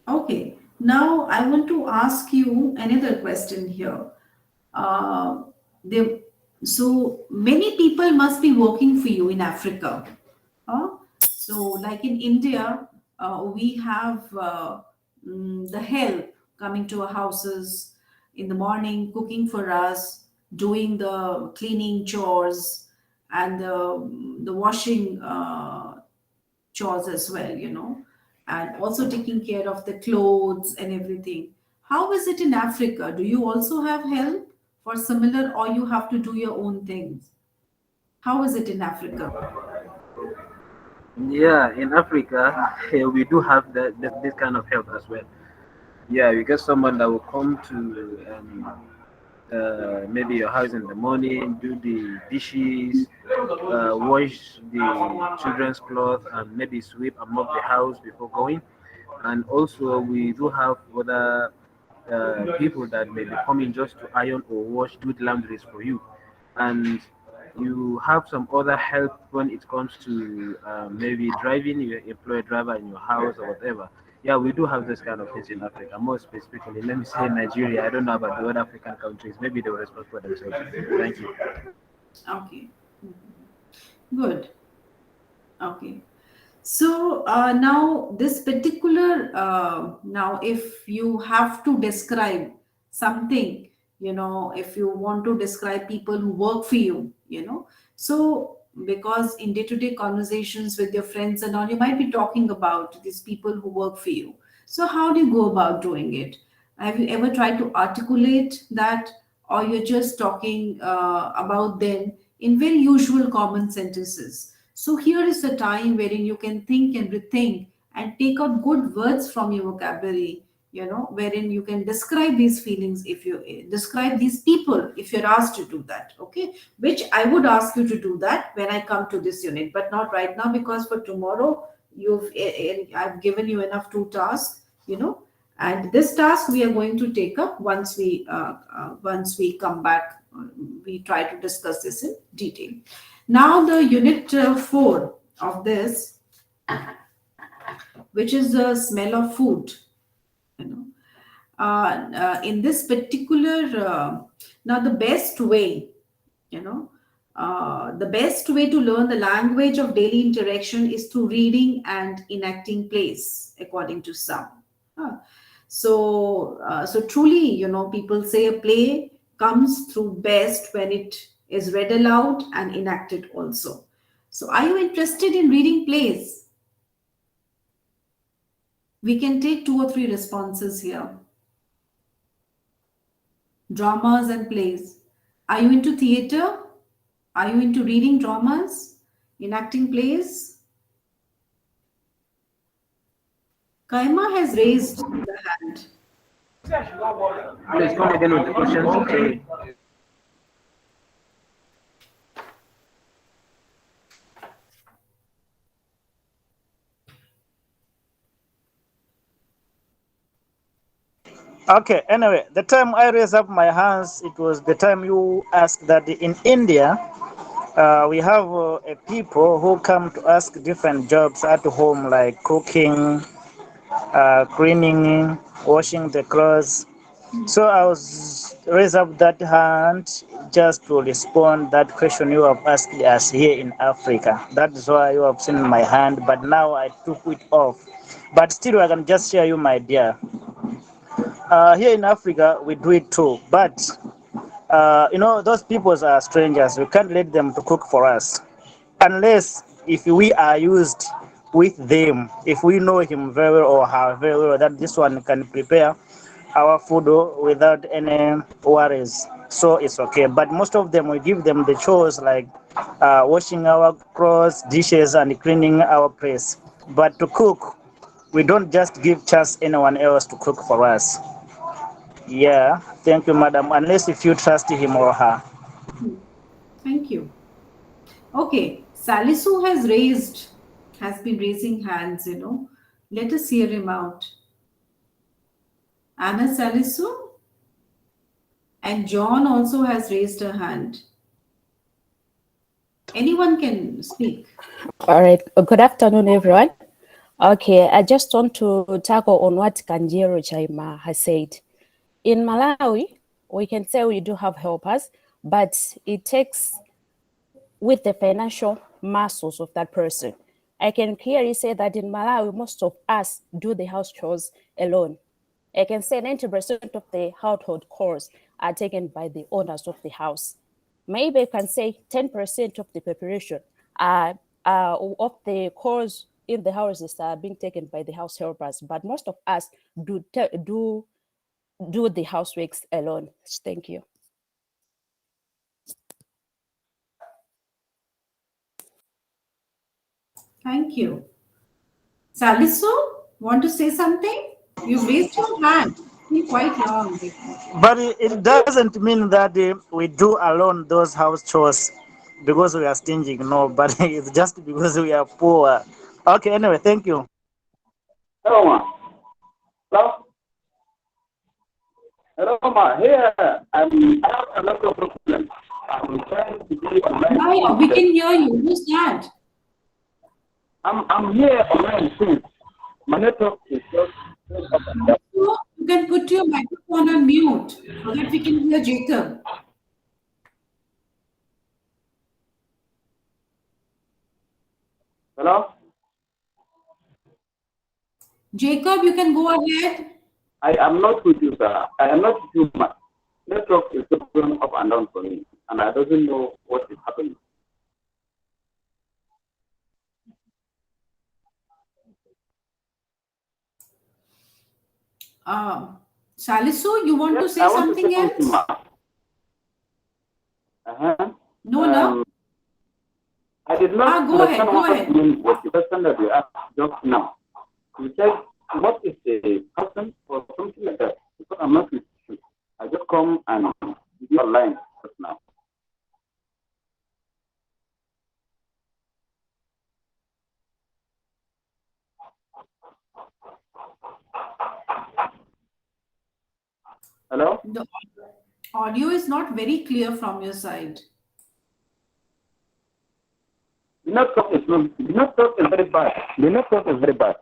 Okay, now I want to ask you another question here. Uh, there, so many people must be working for you in Africa. So, like in India, we have the help coming to our houses in the morning, cooking for us, doing the cleaning chores and the washing chores as well, and also taking care of the clothes and everything. How is it in Africa? Do you also have help for similar, or you have to do your own things? How is it in Africa? Yeah, in Africa, we do have this kind of help as well. Yeah, you get someone that will come to maybe your house in the morning, do the dishes, wash the children's clothes, and maybe sweep and mop the house before going. And also, we do have other people that may be coming just to iron or wash, do the laundries for you. And you have some other help when it comes to maybe driving, you employ a driver in your house or whatever. Yeah, we do have this kind of things in Africa. More specifically, let me say Nigeria. I don't know about the other African countries. Maybe they will respond for themselves. Thank you. Okay, good. Okay. So now this particular now if you have to describe something, if you want to describe people who work for you, so because in day-to-day conversations with your friends and all, you might be talking about these people who work for you. So how do you go about doing it? Have you ever tried to articulate that, or you're just talking about them in very usual common sentences? So here is the time wherein you can think and rethink and take out good words from your vocabulary, wherein you can describe these feelings, if you describe these people, if you're asked to do that, okay? Which I would ask you to do that when I come to this unit, but not right now, because for tomorrow I've given you enough two tasks, and this task we are going to take up once we come back. We try to discuss this in detail. Now the unit 4 of this, which is the smell of food. In this particular, now the best way to learn the language of daily interaction is through reading and enacting plays, according to some. Uh, so truly, people say a play comes through best when it is read aloud and enacted also. So are you interested in reading plays? We can take 2 or 3 responses here. Dramas and plays. Are you into theater? Are you into reading dramas, enacting plays? Kaima has raised the hand. Please come again with the questions. Sorry. Okay, anyway, the time I raised up my hands, it was the time you asked that in India, we have a people who come to ask different jobs at home, like cooking, cleaning, washing the clothes. So I was raised up that hand just to respond that question you have asked us here in Africa. That is why you have seen my hand, but now I took it off. But still, I can just share you, my dear. Here in Africa, we do it too, but those peoples are strangers. We can't let them to cook for us unless if we are used with them. If we know him very well or her very well, that this one can prepare our food without any worries. So it's okay. But most of them, we give them the chores like washing our clothes, dishes, and cleaning our place. But to cook, we don't just give chance anyone else to cook for us. Yeah, thank you, madam. Unless if you trust him or her. Thank you. Okay, Salisu has been raising hands, Let us hear him out. Anna Salisu and John also has raised a hand. Anyone can speak. All right. Good afternoon, everyone. Okay, I just want to tackle on what Kanjiro Chaima has said. In Malawi, we can say we do have helpers, but it takes with the financial muscles of that person. I can clearly say that in Malawi, most of us do the house chores alone. I can say 90% of the household chores are taken by the owners of the house. Maybe I can say 10% of the population of the chores in the houses are being taken by the house helpers, but most of us do the houseworks alone. Thank you. Thank you. Salisu, want to say something? You've raised your hand. It's been quite long. But it doesn't mean that we do alone those house chores because we are stingy. No, but it's just because we are poor. Okay, anyway, thank you. Hello, ma. Hello? Hello, ma. Here, I have a lot of problems. I'm trying to be online. Yeah, we can hear you. Who's that? I'm here online since. My network is just up and down. You can put your microphone on mute so that we can hear Jacob. Hello? Jacob, you can go ahead. I am not with you, sir. I am not with you, ma. Network is going up and down for me, and I don't know what is happening. Salisu, you want to say something else? No. I did not go ahead. what the question that you asked just now. You said, what is the person or something like that? Because I'm not with you. I just come and be online just now. Hello? The audio is not very clear from your side. The network is very bad. The network is very bad.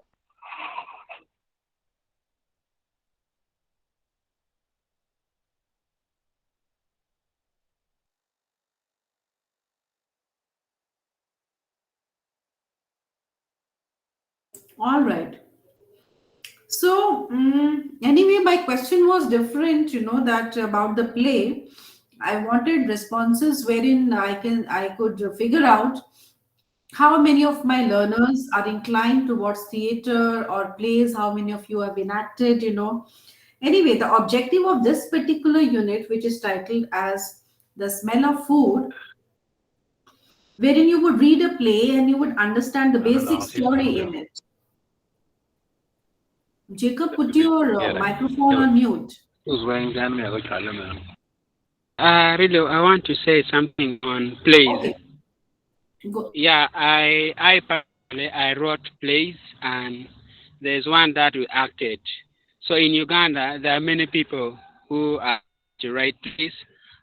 All right. So anyway, my question was different, that about the play. I wanted responses wherein I could figure out how many of my learners are inclined towards theater or plays, how many of you have enacted, Anyway, the objective of this particular unit, which is titled as The Smell of Food, wherein you would read a play and you would understand the basic story in it. Jacob, put your microphone on mute. Really, I want to say something on plays. Okay. Go. Yeah, I personally I wrote plays, and there's one that we acted. So in Uganda, there are many people who are to write plays,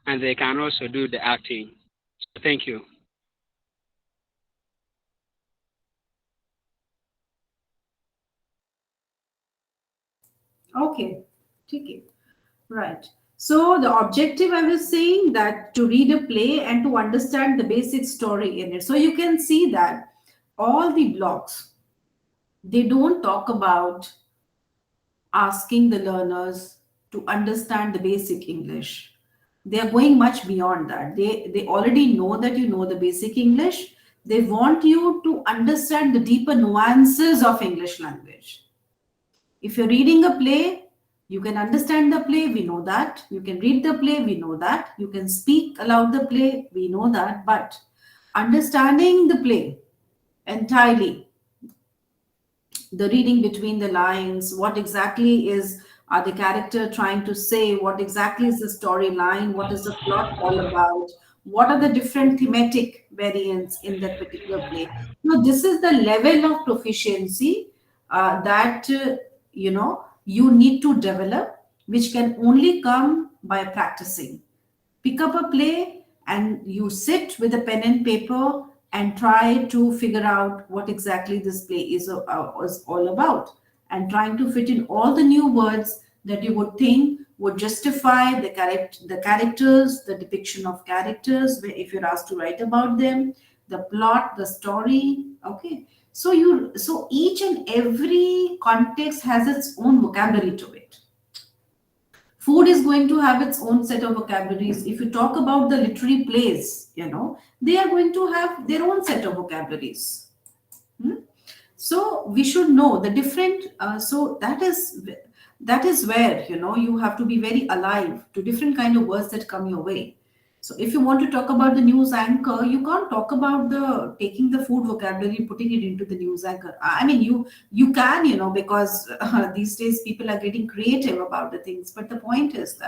and they can also do the acting. So thank you. Okay. Take it. Right. So the objective, I was saying that to read a play and to understand the basic story in it. So you can see that all the blocks, they don't talk about asking the learners to understand the basic English. They are going much beyond that. They already know that you know the basic English. They want you to understand the deeper nuances of English language. If you're reading a play, you can understand the play, we know that. You can read the play, we know that. You can speak aloud the play, we know that. But understanding the play entirely, the reading between the lines, what exactly is the character trying to say, what exactly is the storyline, what is the plot all about, what are the different thematic variants in that particular play. Now, this is the level of proficiency that you need to develop, which can only come by practicing. Pick up a play and you sit with a pen and paper and try to figure out what exactly this play is all about, and trying to fit in all the new words that you would think would justify the characters, the depiction of characters, if you're asked to write about them, the plot, the story. Okay, so each and every context has its own vocabulary to it. Food is going to have its own set of vocabularies. If you talk about the literary plays, they are going to have their own set of vocabularies. So we should know the different. So that is where you have to be very alive to different kind of words that come your way. So if you want to talk about the news anchor, you can't talk about the taking the food vocabulary, putting it into the news anchor. I mean, you can, because these days people are getting creative about the things. But the point is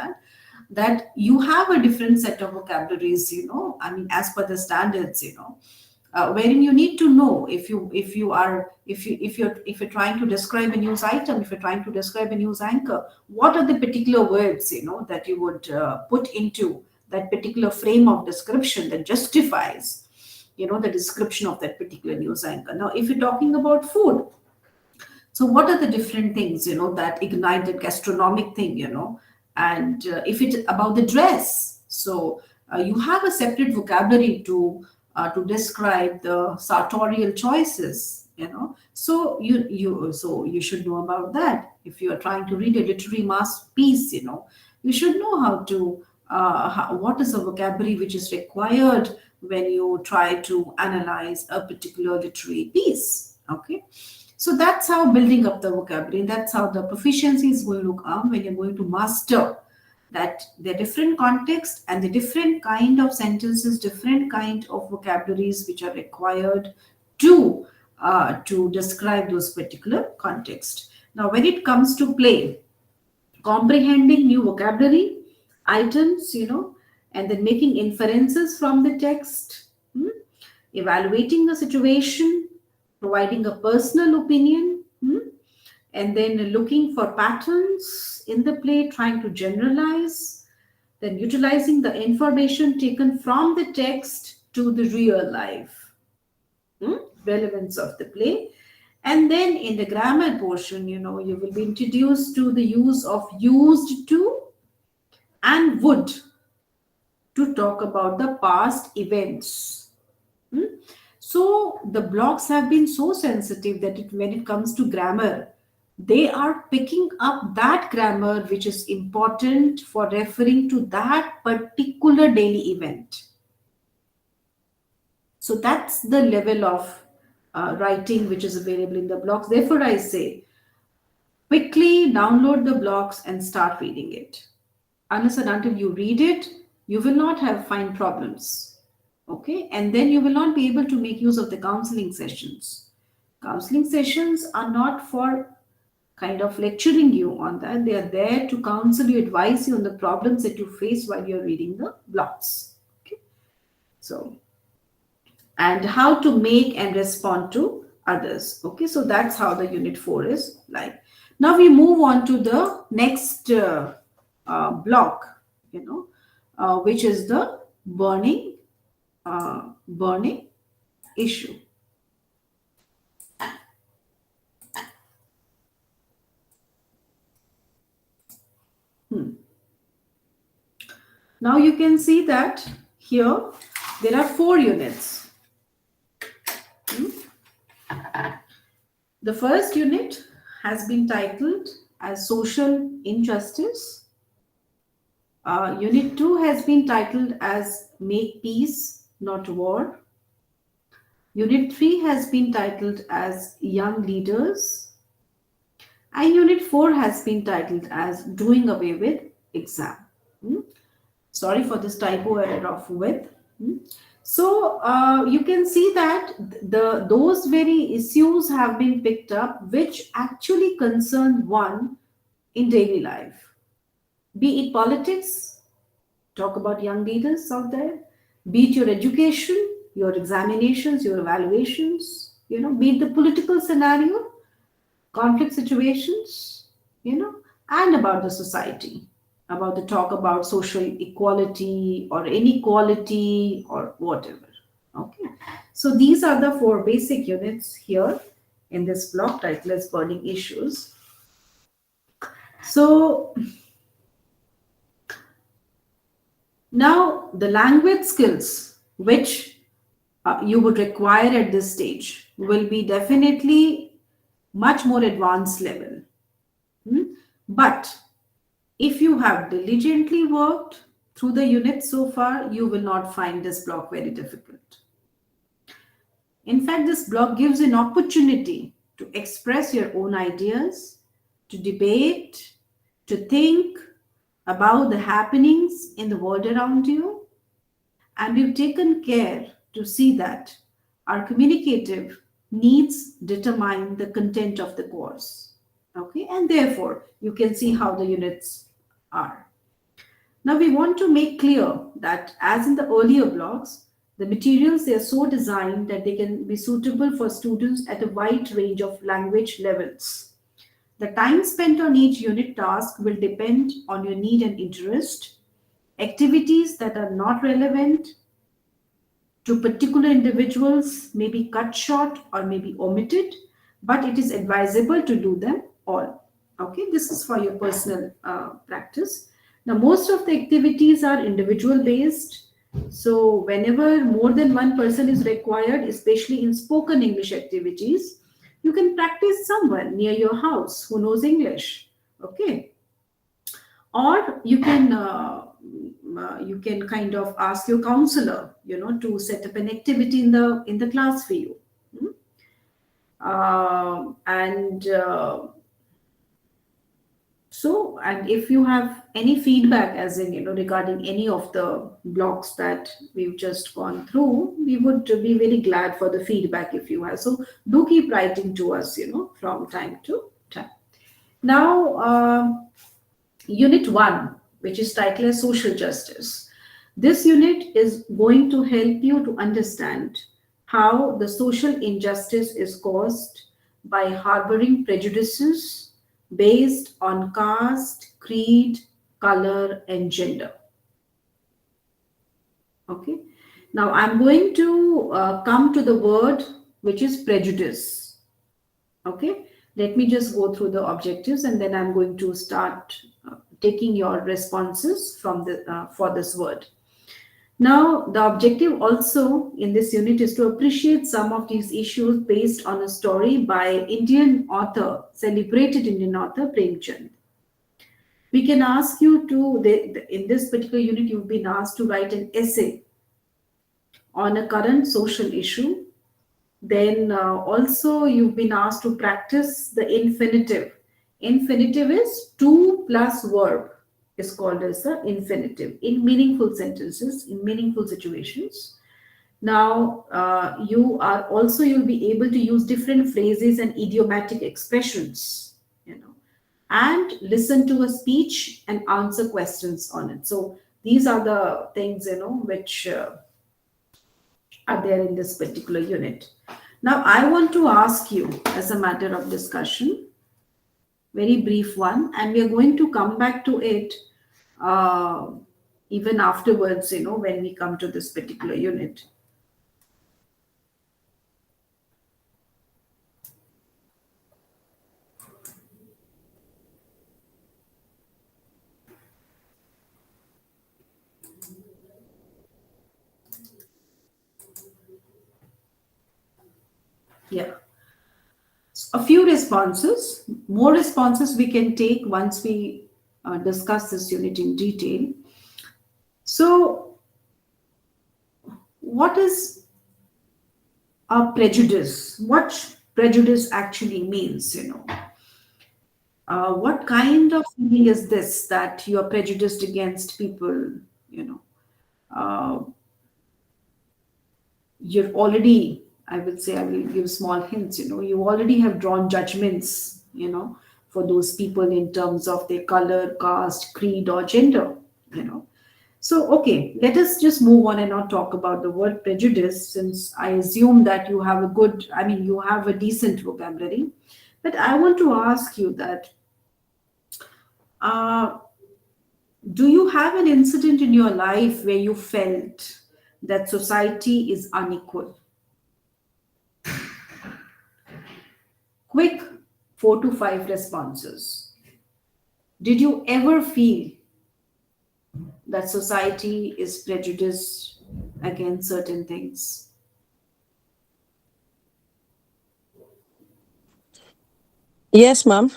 that you have a different set of vocabularies, I mean, as per the standards, wherein you need to know if you're trying to describe a news item, if you're trying to describe a news anchor, what are the particular words that you would put into that particular frame of description that justifies the description of that particular news anchor. Now, if you're talking about food, so what are the different things that ignite the gastronomic thing, and if it's about the dress, so you have a separate vocabulary to describe the sartorial choices, so you should know about that. If you are trying to read a literary masterpiece, you should know how to what is the vocabulary which is required when you try to analyze a particular literary piece. Okay, so that's how building up the vocabulary, that's how the proficiency is going to come when you're going to master that the different context and the different kind of sentences, different kind of vocabularies which are required to describe those particular context. Now, when it comes to play, comprehending new vocabulary items, and then making inferences from the text, evaluating the situation, providing a personal opinion, and then looking for patterns in the play, trying to generalize, then utilizing the information taken from the text to the real life, relevance of the play. And then in the grammar portion, you will be introduced to the use of used to and would to talk about the past events. So the blocks have been so sensitive that when it comes to grammar, they are picking up that grammar which is important for referring to that particular daily event. So that's the level of writing which is available in the blocks. Therefore, I say quickly download the blocks and start reading it. Unless and until you read it, you will not find problems. Okay, and then you will not be able to make use of the counseling sessions. Counseling sessions are not for kind of lecturing you on that. They are there to counsel you, advise you on the problems that you face while you're reading the blocks. Okay. So, and how to make and respond to others. Okay, so that's how the unit 4 is like. Now we move on to the next block, which is the burning issue. Now you can see that here there are 4 units. The first unit has been titled as Social Injustice. Unit 2 has been titled as Make Peace, Not War. Unit 3 has been titled as Young Leaders. And Unit 4 has been titled as Doing Away with Exam. Sorry for this typo error of with. So you can see that those very issues have been picked up which actually concern one in daily life. Be it politics, talk about young leaders out there, be it your education, your examinations, your evaluations, be it the political scenario, conflict situations, and about the society, about the talk about social equality or inequality or whatever. Okay, so these are the 4 basic units here in this block titled as Burning Issues. So now the language skills which you would require at this stage will be definitely much more advanced level. But if you have diligently worked through the units so far, you will not find this block very difficult. In fact, this block gives an opportunity to express your own ideas, to debate, to think about the happenings in the world around you. And we've taken care to see that our communicative needs determine the content of the course. Okay, and therefore you can see how the units are. Now we want to make clear that as in the earlier blocks, the materials, they are so designed that they can be suitable for students at a wide range of language levels. The time spent on each unit task will depend on your need and interest. Activities that are not relevant to particular individuals may be cut short or may be omitted, but it is advisable to do them all. Okay, this is for your personal practice. Now, most of the activities are individual based. So whenever more than one person is required, especially in spoken English activities, you can practice someone near your house who knows English. Okay, or you can kind of ask your counselor, to set up an activity in the class for you. And if you have any feedback, as in regarding any of the blocks that we've just gone through, we would be very glad for the feedback if you have. So do keep writing to us, from time to time. Now, Unit 1, which is titled as Social Justice. This unit is going to help you to understand how the social injustice is caused by harboring prejudices based on caste, creed, color, and gender. Okay. Now I'm going to come to the word which is prejudice. Okay. Let me just go through the objectives and then I'm going to start taking your responses from for this word. Now, the objective also in this unit is to appreciate some of these issues based on a story by Indian author, celebrated Indian author Premchand. We can ask you to, in this particular unit, you've been asked to write an essay on a current social issue. Then also you've been asked to practice the infinitive. Infinitive is to plus verb is called as the infinitive in meaningful sentences, in meaningful situations. Now, you'll be able to use different phrases and idiomatic expressions, and listen to a speech and answer questions on it. So these are the things, which are there in this particular unit. Now, I want to ask you, as a matter of discussion, very brief one, and we are going to come back to it uh, even afterwards, when we come to this particular unit. Yeah. A few responses, more responses we can take once we discuss this unit in detail. So, what is a prejudice? What prejudice actually means, what kind of feeling is this that you are prejudiced against people, you know? Uh, you've already, I would say, I will give small hints, you already have drawn judgments, for those people in terms of their color, caste, creed, or gender, you know. So, okay, let us just move on and not talk about the word prejudice, since I assume that you have a good, I mean, you have a decent vocabulary. But I want to ask you that uh, do you have an incident in your life where you felt that society is unequal? Quick 4 to 5 responses. Did you ever feel that society is prejudiced against certain things? Yes, ma'am.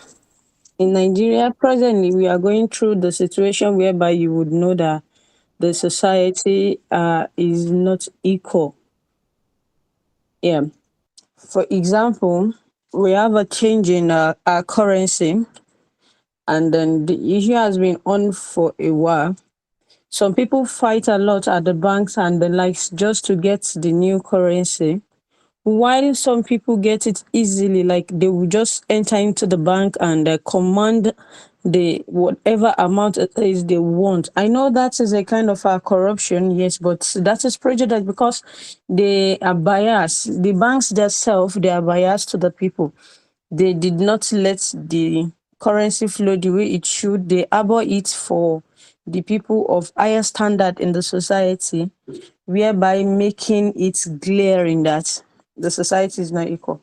In Nigeria, presently, we are going through the situation whereby you would know that the society is not equal. Yeah. For example, we have a change in our currency, and then the issue has been on for a while. Some people fight a lot at the banks and the likes just to get the new currency, while some people get it easily, like they will just enter into the bank and command the whatever amount it is they want. I know that is a kind of corruption, yes, but that is prejudice because they are biased. The banks themselves, they are biased to the people. They did not let the currency flow the way it should. They abhor it for the people of higher standard in the society, whereby making it glaring that the society is not equal.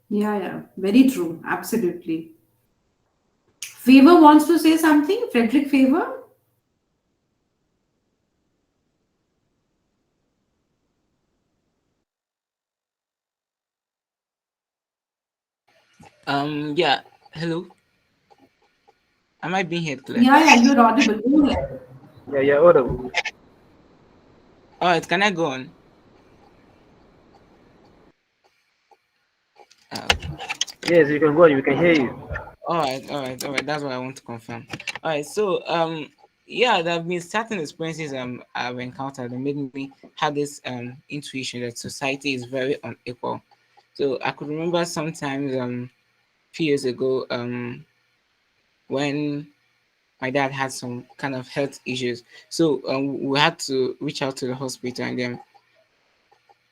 Yeah, yeah, very true. Absolutely. Favor wants to say something? Frederick Favor? Yeah. Hello. Am I being heard clear? Yeah, yeah, you're audible. Go ahead. Yeah, yeah, audible. All right. Can I go on? Uh, Yes, you can go on. We can hear you. all right. All right. All right. That's what I want to confirm. All right. So yeah, there have been certain experiences I've encountered that made me have this intuition that society is very unequal. So I could remember sometimes few years ago when my dad had some kind of health issues. So we had to reach out to the hospital, and then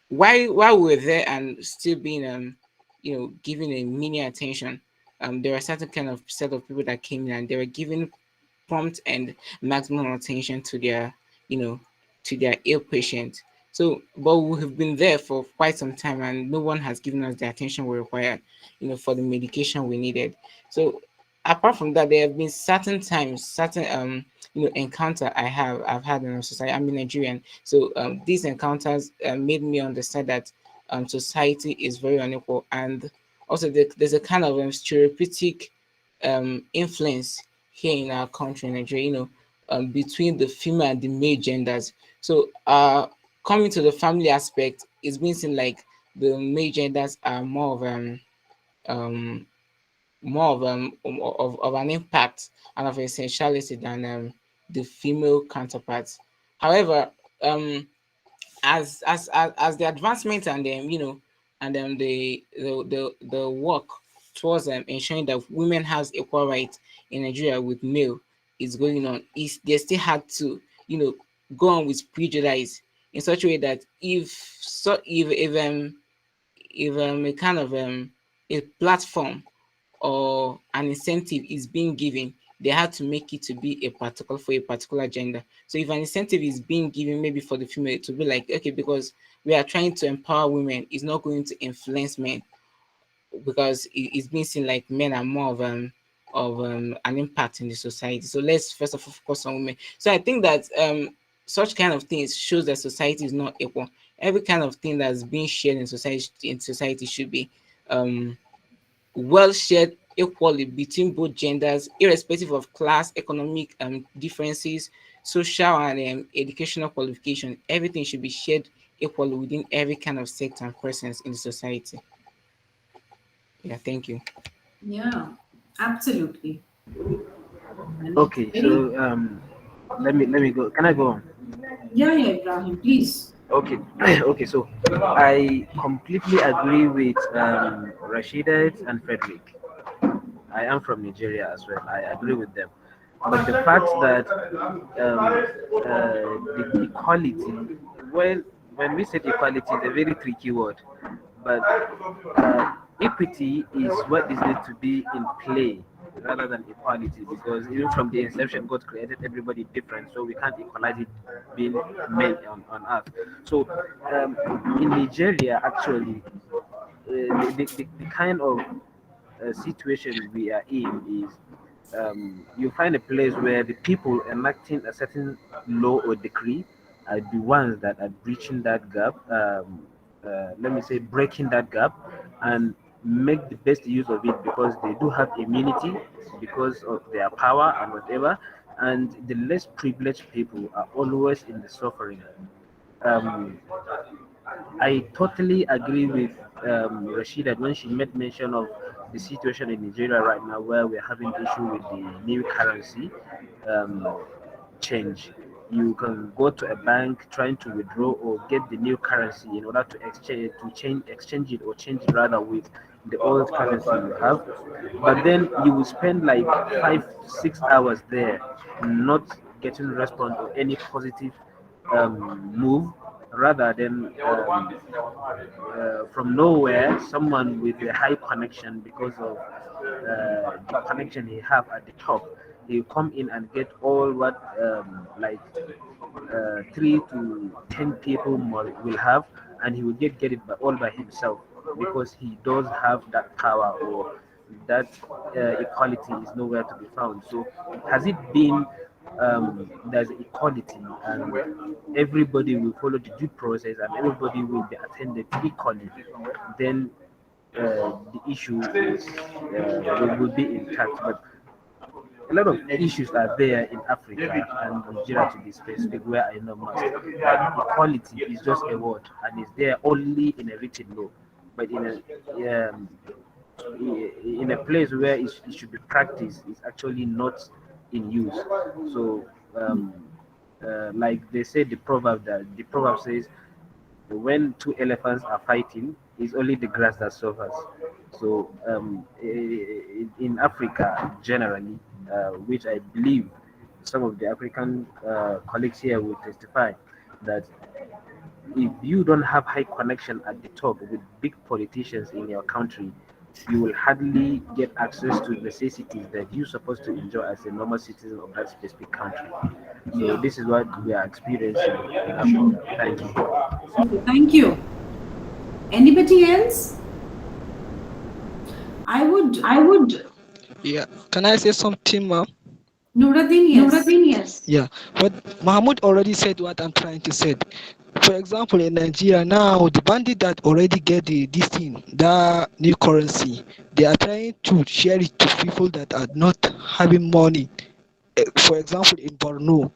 while we were there and still being given a mini attention, there were certain kind of set of people that came in and they were given prompt and maximum attention to their you know to their ill patient. So but we have been there for quite some time and no one has given us the attention we required, for the medication we needed. So apart from that, there have been certain times, certain encounter I've had in our society. I'm a Nigerian, so these encounters made me understand that society is very unequal, and also there's a kind of stereotypic influence here in our country, in Nigeria, between the female and the male genders. So, coming to the family aspect, it's been seen like the male genders are um, of an impact and of essentiality than the female counterparts. However, um, as the advancement and and the work towards ensuring that women has equal rights in Nigeria with male is going on, is they still had to, go on with prejudice in such a way that if a kind of a platform or an incentive is being given, they had to make it to be a particular gender. So if an incentive is being given maybe for the female, to be like, okay, because we are trying to empower women, it's not going to influence men, because it's being seen like men are more of an impact in the society. So let's first of all focus on women. So I think that such kind of things shows that society is not equal. Every kind of thing that's being shared in society should be well shared equally between both genders, irrespective of class, economic differences, social and educational qualification. Everything should be shared equally within every kind of sector and presence in the society. Yeah, thank you. Yeah, absolutely. And it's Okay, very, so let me go. Can I go on? yeah, yeah, Ibrahim, please. Okay, okay. So I completely agree with Rashidat and Frederick. I am from Nigeria as well. I agree with them. But the fact that the equality, well, when we say equality, it's a very tricky word. But equity is what is need to be in play rather than equality, because even from the inception, God created everybody different, so we can't equalize it being men on earth. So in Nigeria, actually, the kind of situation we are in is you find a place where the people enacting a certain law or decree are the ones that are breaching that gap, let me say breaking that gap, and make the best use of it because they do have immunity because of their power and whatever, and the less privileged people are always in the suffering. um, I totally agree with Rashida when she made mention of the situation in Nigeria right now, where we're having issue with the new currency um, change. You can go to a bank trying to withdraw or get the new currency in order to exchange it or change it rather with the old currency you have. But then you will spend like 5 6 hours there, not getting response or any positive move, rather than from nowhere someone with a high connection because of the connection he have at the top, he come in and get all what like 3 to 10 people will have, and he will get it all by himself because he does have that power, or that equality is nowhere to be found. So has it been there's equality and everybody will follow the due process and everybody will be attended equally, then the issue is will be intact. But a lot of issues are there in Africa and Nigeria, to be specific, where I know most. Like equality is just a word and it's there only in a written law, but in a place where it should be practiced, it's actually not in use. So, like they say, the proverb says, when two elephants are fighting, it's only the grass that suffers. So, in Africa generally, which I believe some of the African colleagues here will testify, that if you don't have high connection at the top with big politicians in your country, you will hardly get access to necessities that you're supposed to enjoy as a normal citizen of that specific country. So Yeah. this is what we are experiencing in Africa. Thank you. Thank you. Anybody else? I would, I would. Yeah. Can I say something, ma'am? Nuruddin, yes. Nuruddin, yes. Yeah. But Mahmoud already said what I'm trying to say. For example, in Nigeria now, the bandit that already get this thing, that new currency, they are trying to share it to people that are not having money. For example, in Borno,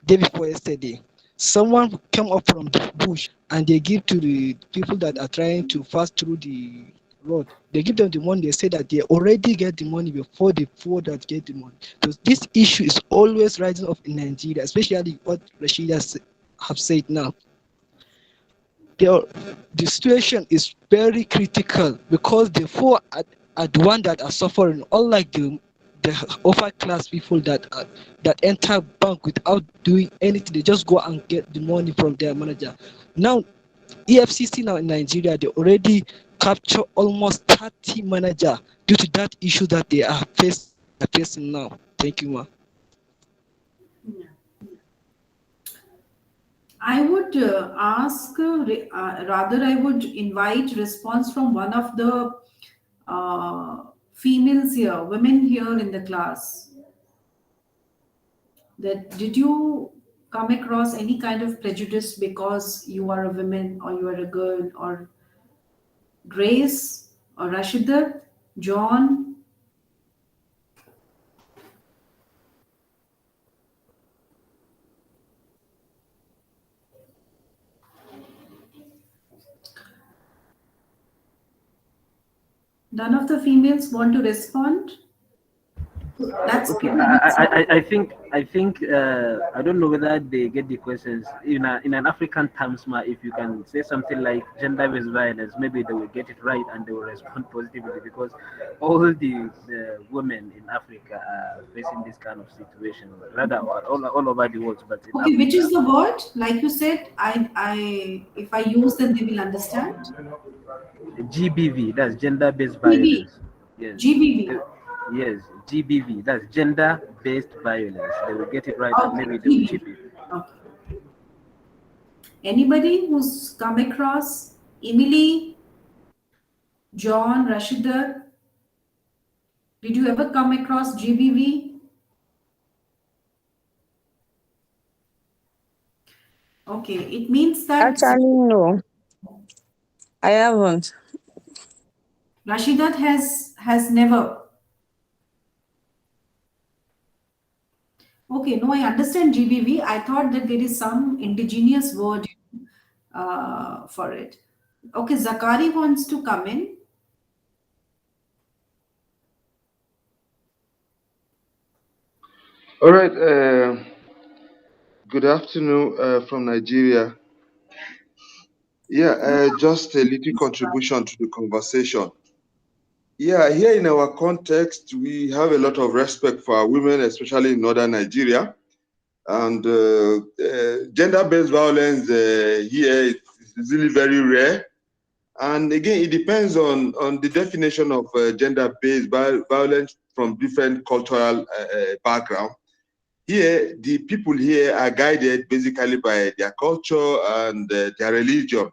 day before yesterday, someone came up from the bush and they give to the people that are trying to pass through the road. They give them the money. They say that they already get the money before the poor that get the money. So this issue is always rising up in Nigeria, especially what Rashida have said now. the situation is very critical because the poor are the one that are suffering, unlike the upper class people that enter bank without doing anything. They just go and get the money from their manager. Now, EFCC now in Nigeria, they already capture almost 30 manager due to that issue that they are facing now. Thank you, ma. I would ask, rather, I would invite response from one of the females here, women here in the class. That did you come across any kind of prejudice because you are a woman or you are a girl, or Grace or Rashida, John? None of the females want to respond? That's Okay, good. That's I think I don't know whether they get the questions in an African terms, ma. If you can say something like gender-based violence, maybe they will get it right and they will respond positively because all the women in Africa are facing this kind of situation, rather all over the world, but in okay. Which Africa. is the word? Like you said, if I use them, they will understand. GBV, that's gender-based GBV. violence. Yes. GBV. Yes, GBV, that's gender-based violence. They will get it right and Okay, maybe they will chip GBV. it. Okay. Anybody who's come across Emily, John, Rashida? Did you ever come across GBV? Okay, it means that Actually, no, I haven't. Rashidat has never. Okay, no, I understand GBV. I thought that there is some indigenous word for it. Okay, Zakari wants to come in. All right. Good afternoon from Nigeria. Yeah, just a little contribution to the conversation. Yeah, here in our context, we have a lot of respect for our women, especially in northern Nigeria. And gender-based violence here is really very rare. And again, it depends on the definition of gender-based violence from different cultural background. Here, the people here are guided basically by their culture and their religion.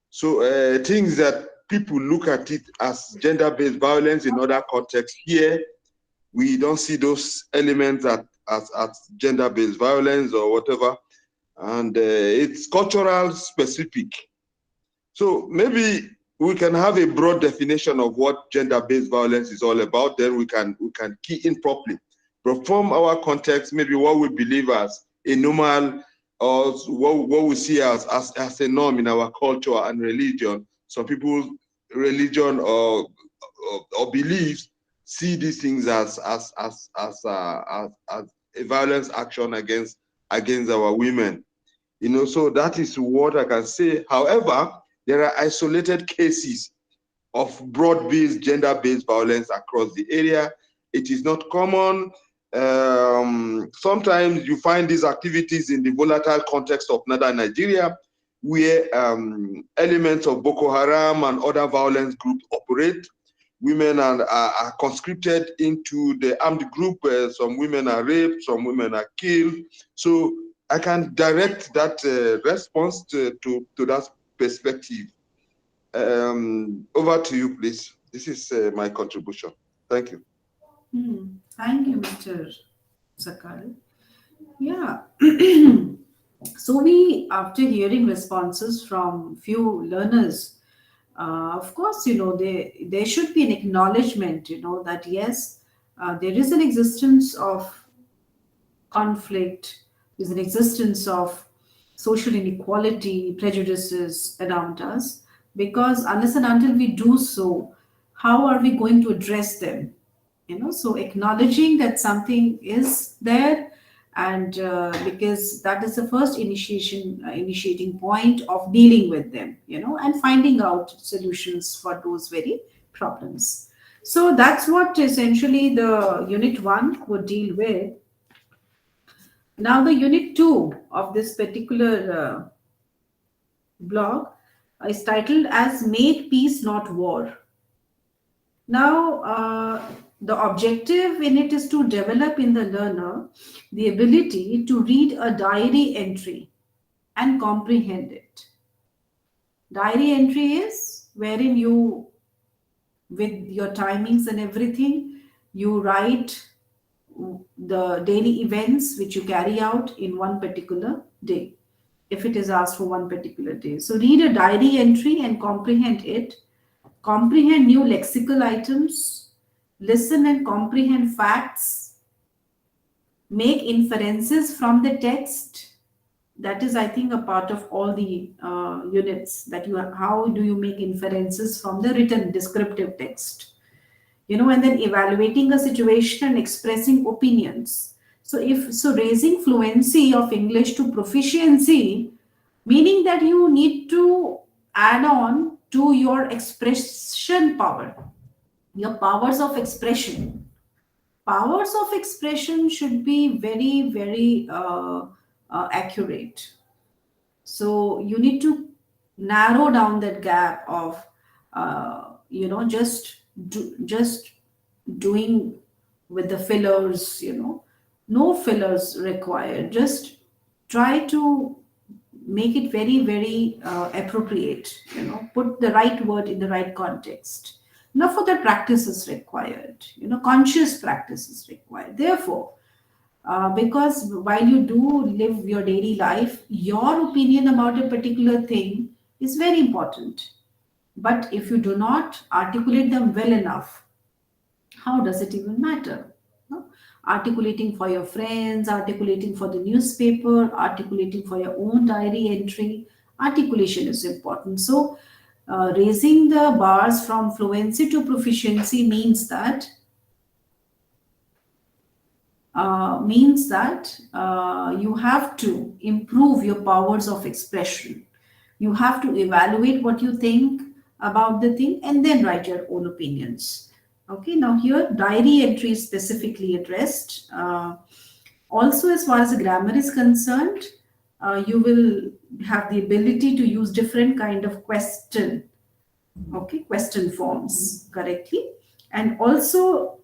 So things that people look at it as gender-based violence in other contexts, here we don't see those elements as gender-based violence or whatever, and it's cultural specific. So maybe we can have a broad definition of what gender-based violence is all about. Then we can key in properly. But from our context, maybe what we believe as a normal or what we see as a norm in our culture and religion. Some people's religion or beliefs see these things as a violence action against our women. You know, so that is what I can say. However, there are isolated cases of broad-based, gender-based violence across the area. It is not common. Sometimes you find these activities in the volatile context of northern Nigeria, where elements of Boko Haram and other violence groups operate. Women are conscripted into the armed group where some women are raped, some women are killed. So I can direct that response to that perspective. Over to you, please. This is my contribution. Thank you. Thank you, Mr. Zakari. Yeah. So after hearing responses from few learners, of course, there should be an acknowledgement, that yes, there is an existence of conflict, there's an existence of social inequality, prejudices around us, because unless and until we do so, how are we going to address them? So acknowledging that something is there, and because that is the first initiating point of dealing with them, and finding out solutions for those very problems. So that's what essentially the unit 1 would deal with. Now the unit 2 of this particular blog is titled as Make Peace Not War. Now, the objective in it is to develop in the learner the ability to read a diary entry and comprehend it. Diary entry is wherein you, with your timings and everything, you write the daily events which you carry out in one particular day, if it is asked for one particular day. So, read a diary entry and comprehend it. Comprehend new lexical items, listen and comprehend facts, make inferences from the text. That is, I think, a part of all the units that you have. How do you make inferences from the written descriptive text? And then evaluating a situation and expressing opinions. So, raising fluency of English to proficiency, meaning that you need to add on to your expression power, your powers of expression. Powers of expression should be very, very accurate. So you need to narrow down that gap of, just doing with the fillers. No fillers required. Just try to make it very, very appropriate. Put the right word in the right context. Now, for that, practice is required. Conscious practice is required. Therefore, because while you do live your daily life, your opinion about a particular thing is very important. But if you do not articulate them well enough, how does it even matter? No? Articulating for your friends, articulating for the newspaper, articulating for your own diary entry, articulation is important. So, raising the bars from fluency to proficiency means that you have to improve your powers of expression. You have to evaluate what you think about the thing and then write your own opinions. Okay, now here diary entry is specifically addressed. Also, as far as the grammar is concerned, you will have the ability to use different kind of question forms correctly, and also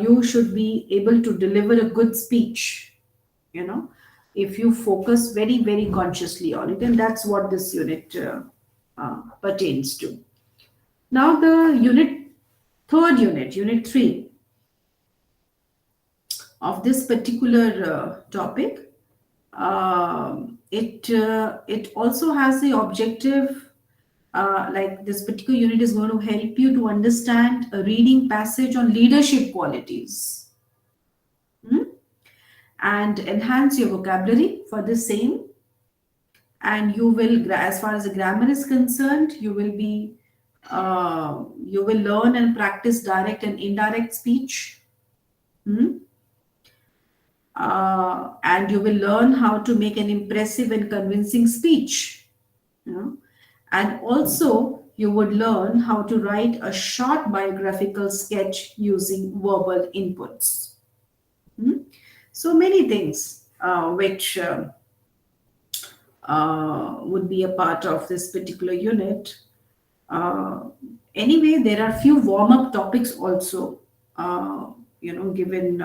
you should be able to deliver a good speech, if you focus very, very consciously on it, and that's what this unit pertains to. Now the third unit 3 of this particular topic, it also has the objective, like this particular unit is going to help you to understand a reading passage on leadership qualities, and enhance your vocabulary for the same. And you will, as far as the grammar is concerned, you will learn and practice direct and indirect speech. And you will learn how to make an impressive and convincing speech. And also, you would learn how to write a short biographical sketch using verbal inputs. So many things which would be a part of this particular unit. Anyway, there are few warm-up topics also, given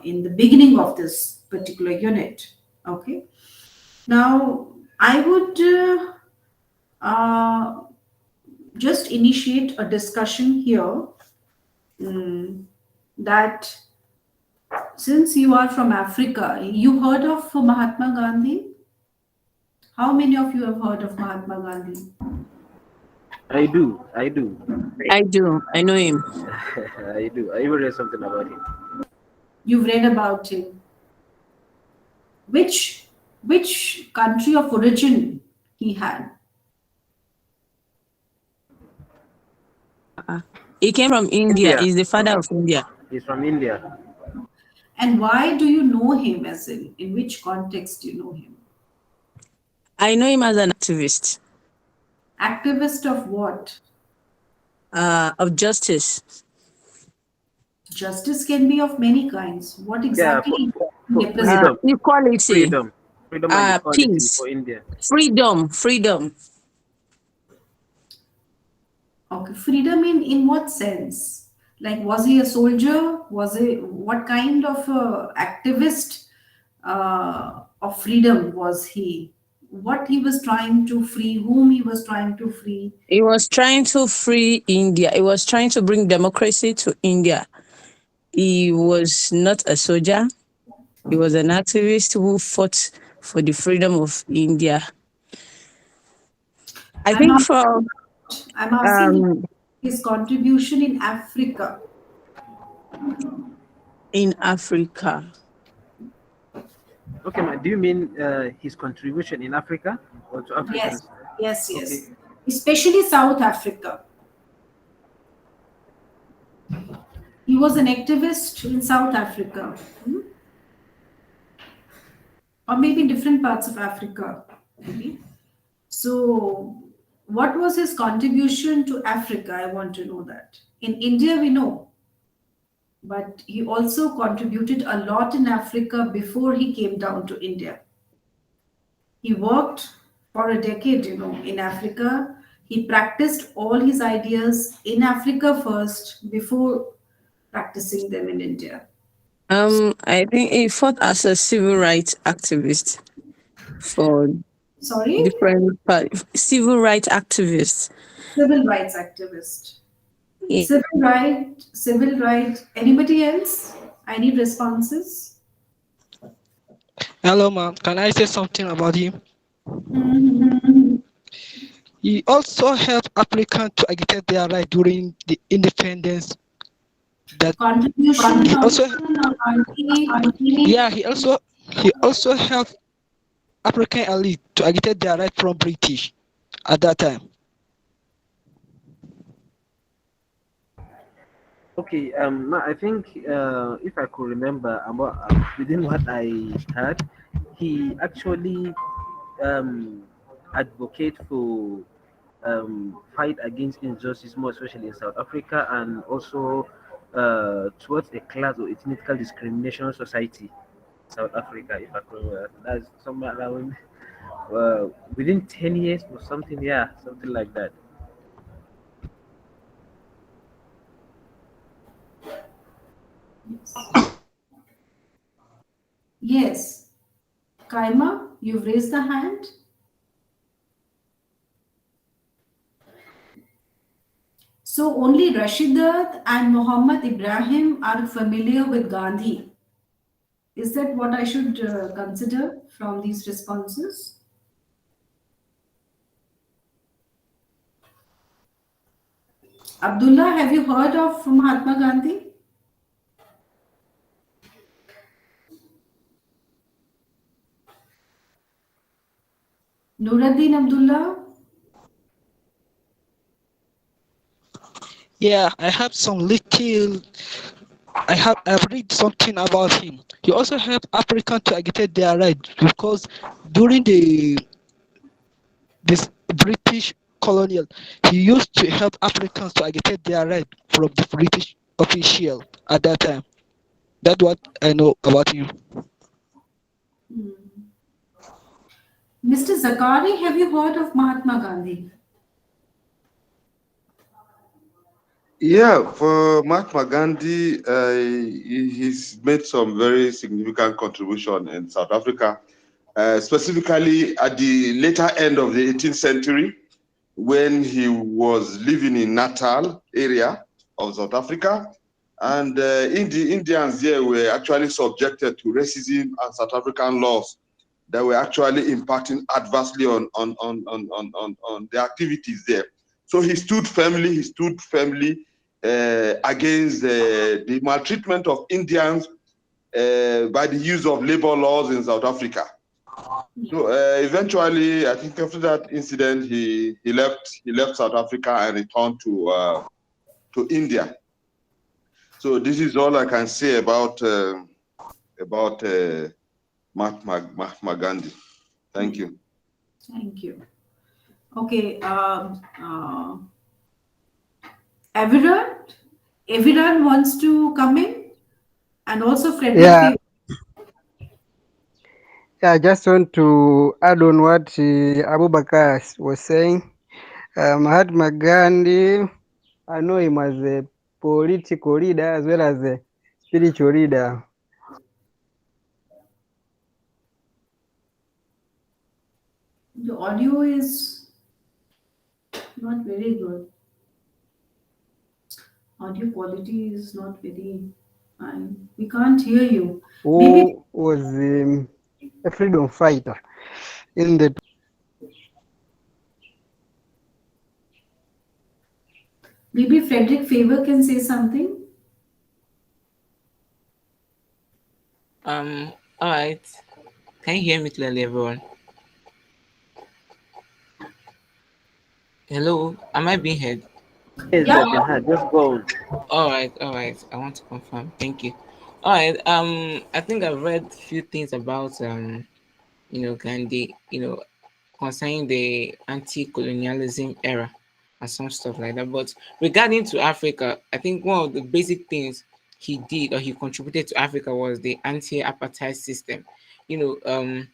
in the beginning of this particular unit. Okay. Now, I would just initiate a discussion here, that since you are from Africa, you heard of Mahatma Gandhi? How many of you have heard of Mahatma Gandhi? I do. I do. I know him. I do. I even read something about him. You've read about him. Which country of origin he had? He came from India. He's the father of India. He's from India. And why do you know him, as in which context do you know him? I know him as an activist Activist of what? of justice. Justice can be of many kinds. What Yeah, exactly for represent? Equality, freedom and equality peace, for India. freedom. Okay, freedom in what sense? Like, was he a soldier? Was he what kind of activist of freedom was he? What he was trying to free? Whom he was trying to free? He was trying to free India. He was trying to bring democracy to India. He was not a soldier. He was an activist who fought for the freedom of India. I I'm think not. for I'm asking um, his contribution in Africa. in Africa. Okay, do you mean his contribution in Africa or to Yes, Africans? yes, Okay. yes. Especially South Africa. He was an activist in South Africa, or maybe in different parts of Africa, maybe. So, what was his contribution to Africa? I want to know that. In India, we know, but he also contributed a lot in Africa before he came down to India. He worked for a decade, in Africa. He practiced all his ideas in Africa first before practicing them in India. I think he fought as a civil rights activist for Sorry? different civil rights activist. Civil rights activist. Yeah. Civil right. Anybody else? I need responses. Hello, ma'am. Can I say something about him? He also helped Africans to agitate their right during the independence. That Contribution he from also, yeah, he also helped African elite to agitate their right from British at that time. Okay, I think if I could remember about within what I heard, he actually advocate for fight against injustice, more especially in South Africa, and also towards a class or ethnical discrimination society, South Africa. If I could remember, that's somewhere around within 10 years or something. Yeah, something like that. Yes. Kaima, you've raised the hand. So only Rashidat and Muhammad Ibrahim are familiar with Gandhi. Is that what I should consider from these responses? Abdullah, have you heard of Mahatma Gandhi? Nuruddin Abdullah? Yeah, I have some little. I've read something about him. He also helped Africans to agitate their rights because during this British colonial, he used to help Africans to agitate their right from the British official at that time. That's what I know about him. Mr. Zakari, have you heard of Mahatma Gandhi? Yeah, for Mahatma Gandhi, he's made some very significant contribution in South Africa, specifically at the later end of the 18th century, when he was living in Natal area of South Africa. And Indians there were actually subjected to racism and South African laws that were actually impacting adversely on the activities there. So he stood firmly against the maltreatment of Indians by the use of labor laws in South Africa. So eventually, I think after that incident, he left South Africa and returned to India. So this is all I can say about about Mahatma Gandhi. Thank you. Thank you. Okay, everyone, everyone wants to come in, and also Frederick Yeah, Faber. yeah, I just want to add on what Abu Bakar was saying. Mahatma Gandhi, I know him as a political leader as well as a spiritual leader. The audio is not very good. Audio quality is not very fine. We can't hear you. Maybe Who was a freedom fighter in the maybe Frederick Faber can say something. All right. Can you hear me clearly, everyone? Hello, am I being heard? Yes, Yeah. you have been heard. Just go on. All right, all right. I want to confirm. Thank you. All right. I think I've read few things about Gandhi. Concerning the anti-colonialism era and some stuff like that. But regarding to Africa, I think one of the basic things he did or he contributed to Africa was the anti-apartheid system. You know,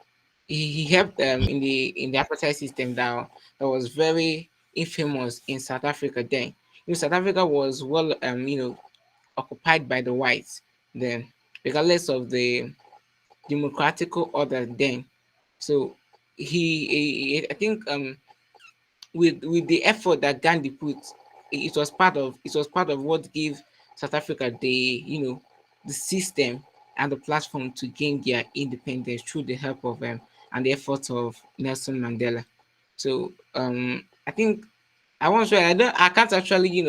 he helped in the apartheid system that was very infamous in South Africa then. South Africa was occupied by the whites then, regardless of the democratic order then. So I think with the effort that Gandhi put, it was part of what gave South Africa the system and the platform to gain their independence through the help of and the efforts of Nelson Mandela. So I think I once read. I can't actually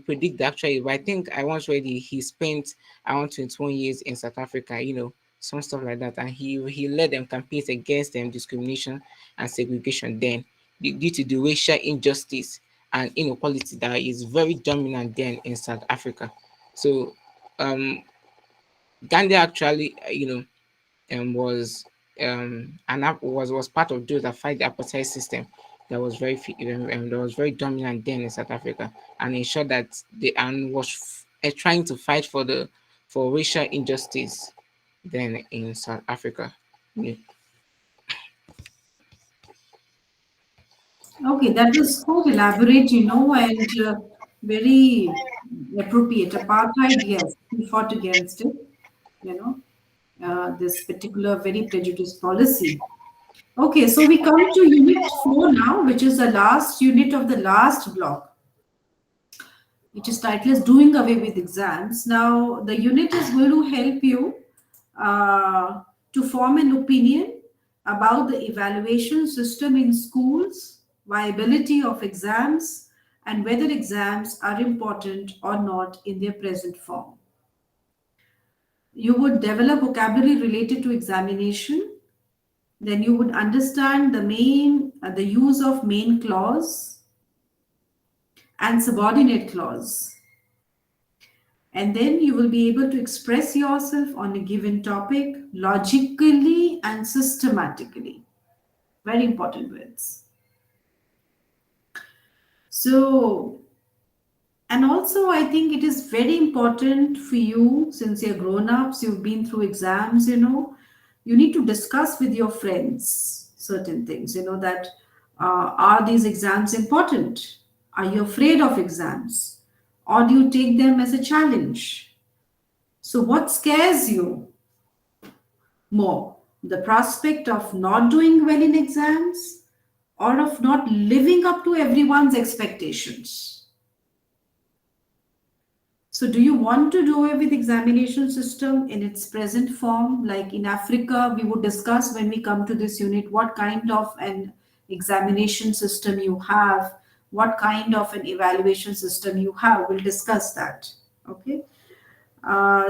predict the actual age, but I think I once read he spent around 21 years in South Africa. Some stuff like that, and he led them campaigns against discrimination and segregation. Then due to the racial injustice and inequality that is very dominant then in South Africa. So um, Gandhi actually, was was part of those that fight the apartheid system that was that was very dominant then in South Africa, and ensured that they and was trying to fight for racial injustice then in South Africa. Yeah. Okay, that was so elaborate, and very appropriate. Apartheid, yes, he fought against it, this particular very prejudiced policy. Okay, so we come to unit 4 now, which is the last unit of the last block. It is titled as Doing Away with Exams. Now, the unit is going to help you to form an opinion about the evaluation system in schools, viability of exams, and whether exams are important or not in their present form. You would develop vocabulary related to examination. Then you would understand the use of main clause and subordinate clause. And then you will be able to express yourself on a given topic logically and systematically. Very important words. So, and also I think it is very important for you, since you're grown-ups, you've been through exams, you need to discuss with your friends certain things, that are these exams important? Are you afraid of exams? Or do you take them as a challenge? So, what scares you more? The prospect of not doing well in exams or of not living up to everyone's expectations? So, do you want to do away with examination system in its present form? Like in Africa, we would discuss when we come to this unit what kind of an examination system you have, what kind of an evaluation system you have. We'll discuss that. Okay.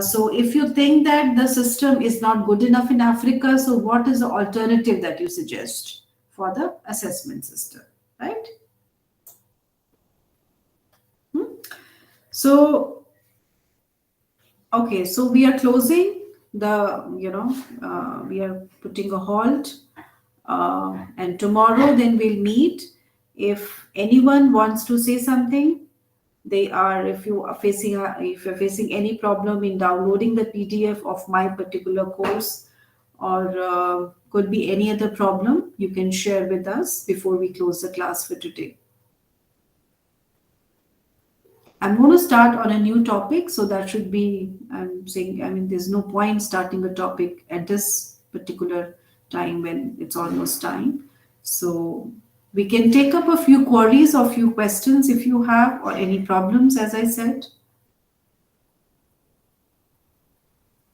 So if you think that the system is not good enough in Africa, so what is the alternative that you suggest for the assessment system, right? So, okay, so we are closing. we are putting a halt, and tomorrow then we'll meet. If anyone wants to say something, if you're facing any problem in downloading the PDF of my particular course, or could be any other problem, you can share with us before we close the class for today. I'm going to start on a new topic, so that should be, there's no point starting a topic at this particular time when it's almost time. So we can take up a few queries or few questions if you have, or any problems, as I said.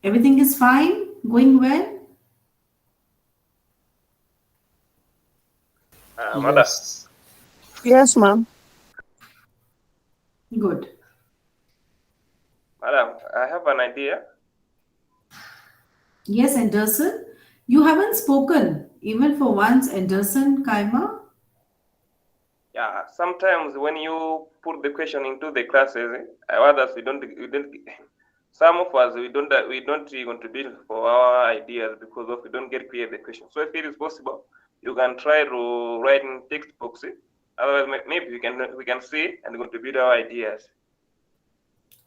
Everything is fine, going well? Madam, Yes, ma'am. Good. madam, I have an idea. Yes, Anderson. You haven't spoken even for once, Anderson Kaima. Yeah, sometimes when you put the question into the classes, others we don't. Some of us we don't contribute for our ideas because of we don't get clear the question. So if it is possible, you can try to write in text box. Otherwise, maybe we can see and contribute our ideas.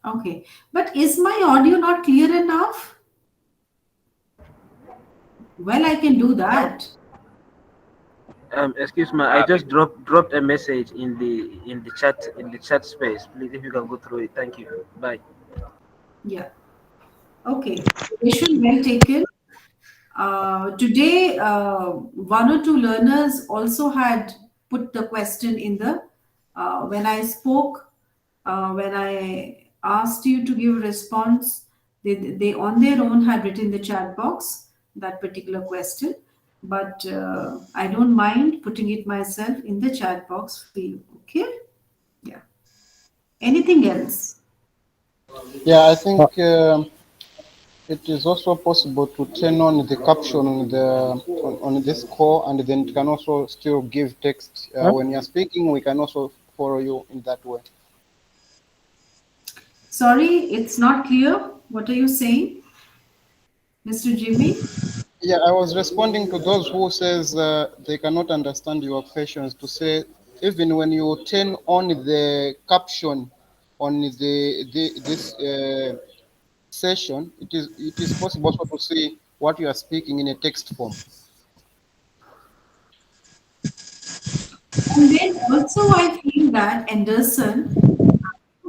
Okay, but is my audio not clear enough? Well, I can do that. Excuse me, I just dropped a message in the chat space. Please, if you can go through it. Thank you. Bye. Yeah. Okay. Question well taken. Today, one or two learners also had put the question in the when I spoke, when I asked you to give a response, they on their own had written in the chat box that particular question. But I don't mind putting it myself in the chat box for you. Okay? Yeah. Anything else? Yeah, I think it is also possible to turn on the caption on this call, and then it can also still give text when you're speaking. We can also follow you in that way. Sorry, it's not clear. What are you saying, Mr. Jimmy? Yeah, I was responding to those who says they cannot understand your questions, to say even when you turn on the caption on this session, it is possible also to see what you are speaking in a text form. And then also I feel that, Anderson,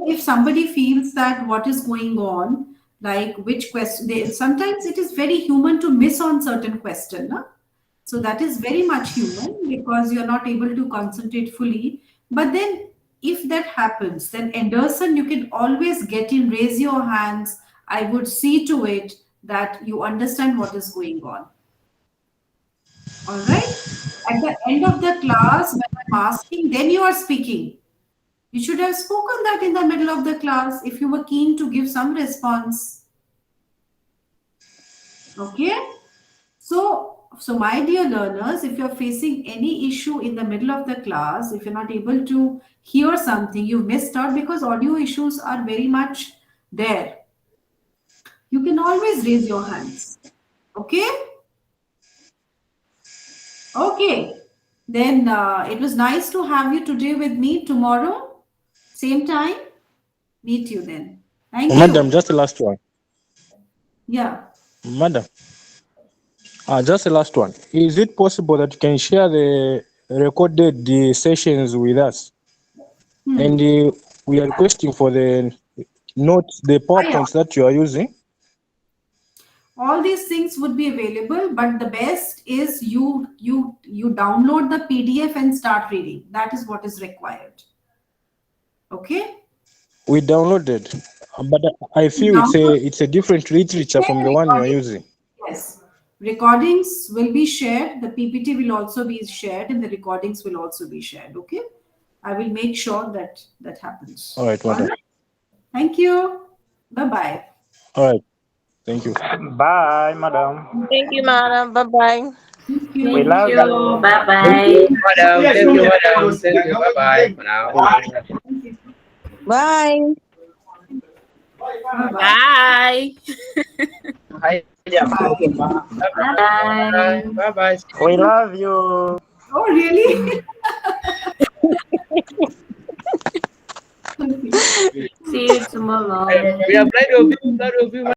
if somebody feels that what is going on, like which question, sometimes it is very human to miss on certain question. No? So that is very much human because you're not able to concentrate fully. But then if that happens, then Anderson, you can always get in, raise your hands. I would see to it that you understand what is going on. All right? At the end of the class, when I'm asking, then you are speaking. You should have spoken that in the middle of the class if you were keen to give some response. Okay? So my dear learners, if you're facing any issue in the middle of the class, if you're not able to hear something, you missed out because audio issues are very much there. You can always raise your hands. Okay? Okay. Then it was nice to have you today with me. Tomorrow, same time, meet you then. Thank Madam, you. just the last one. Yeah. Madam, just the last one. Is it possible that you can share the recorded sessions with us? And we are requesting for the notes, the PowerPoints that you are using. All these things would be available, but the best is you download the PDF and start reading. That is what is required. Okay? We downloaded, but I feel it's a different literature from the one you are using. Yes. Recordings will be shared. The PPT will also be shared, and the recordings will also be shared. Okay? I will make sure that that happens. All right, madam. Thank you. Bye-bye. All right. Thank you. Bye, madam. Thank you, madam. Bye-bye. We love you. Bye-bye. Madam, thank you, madam. Thank you. Bye-bye for now. Bye. Bye. Bye. Okay, Ma. Bye. Bye bye. We love you. Oh, really? See you tomorrow. We are proud of you. Proud of you.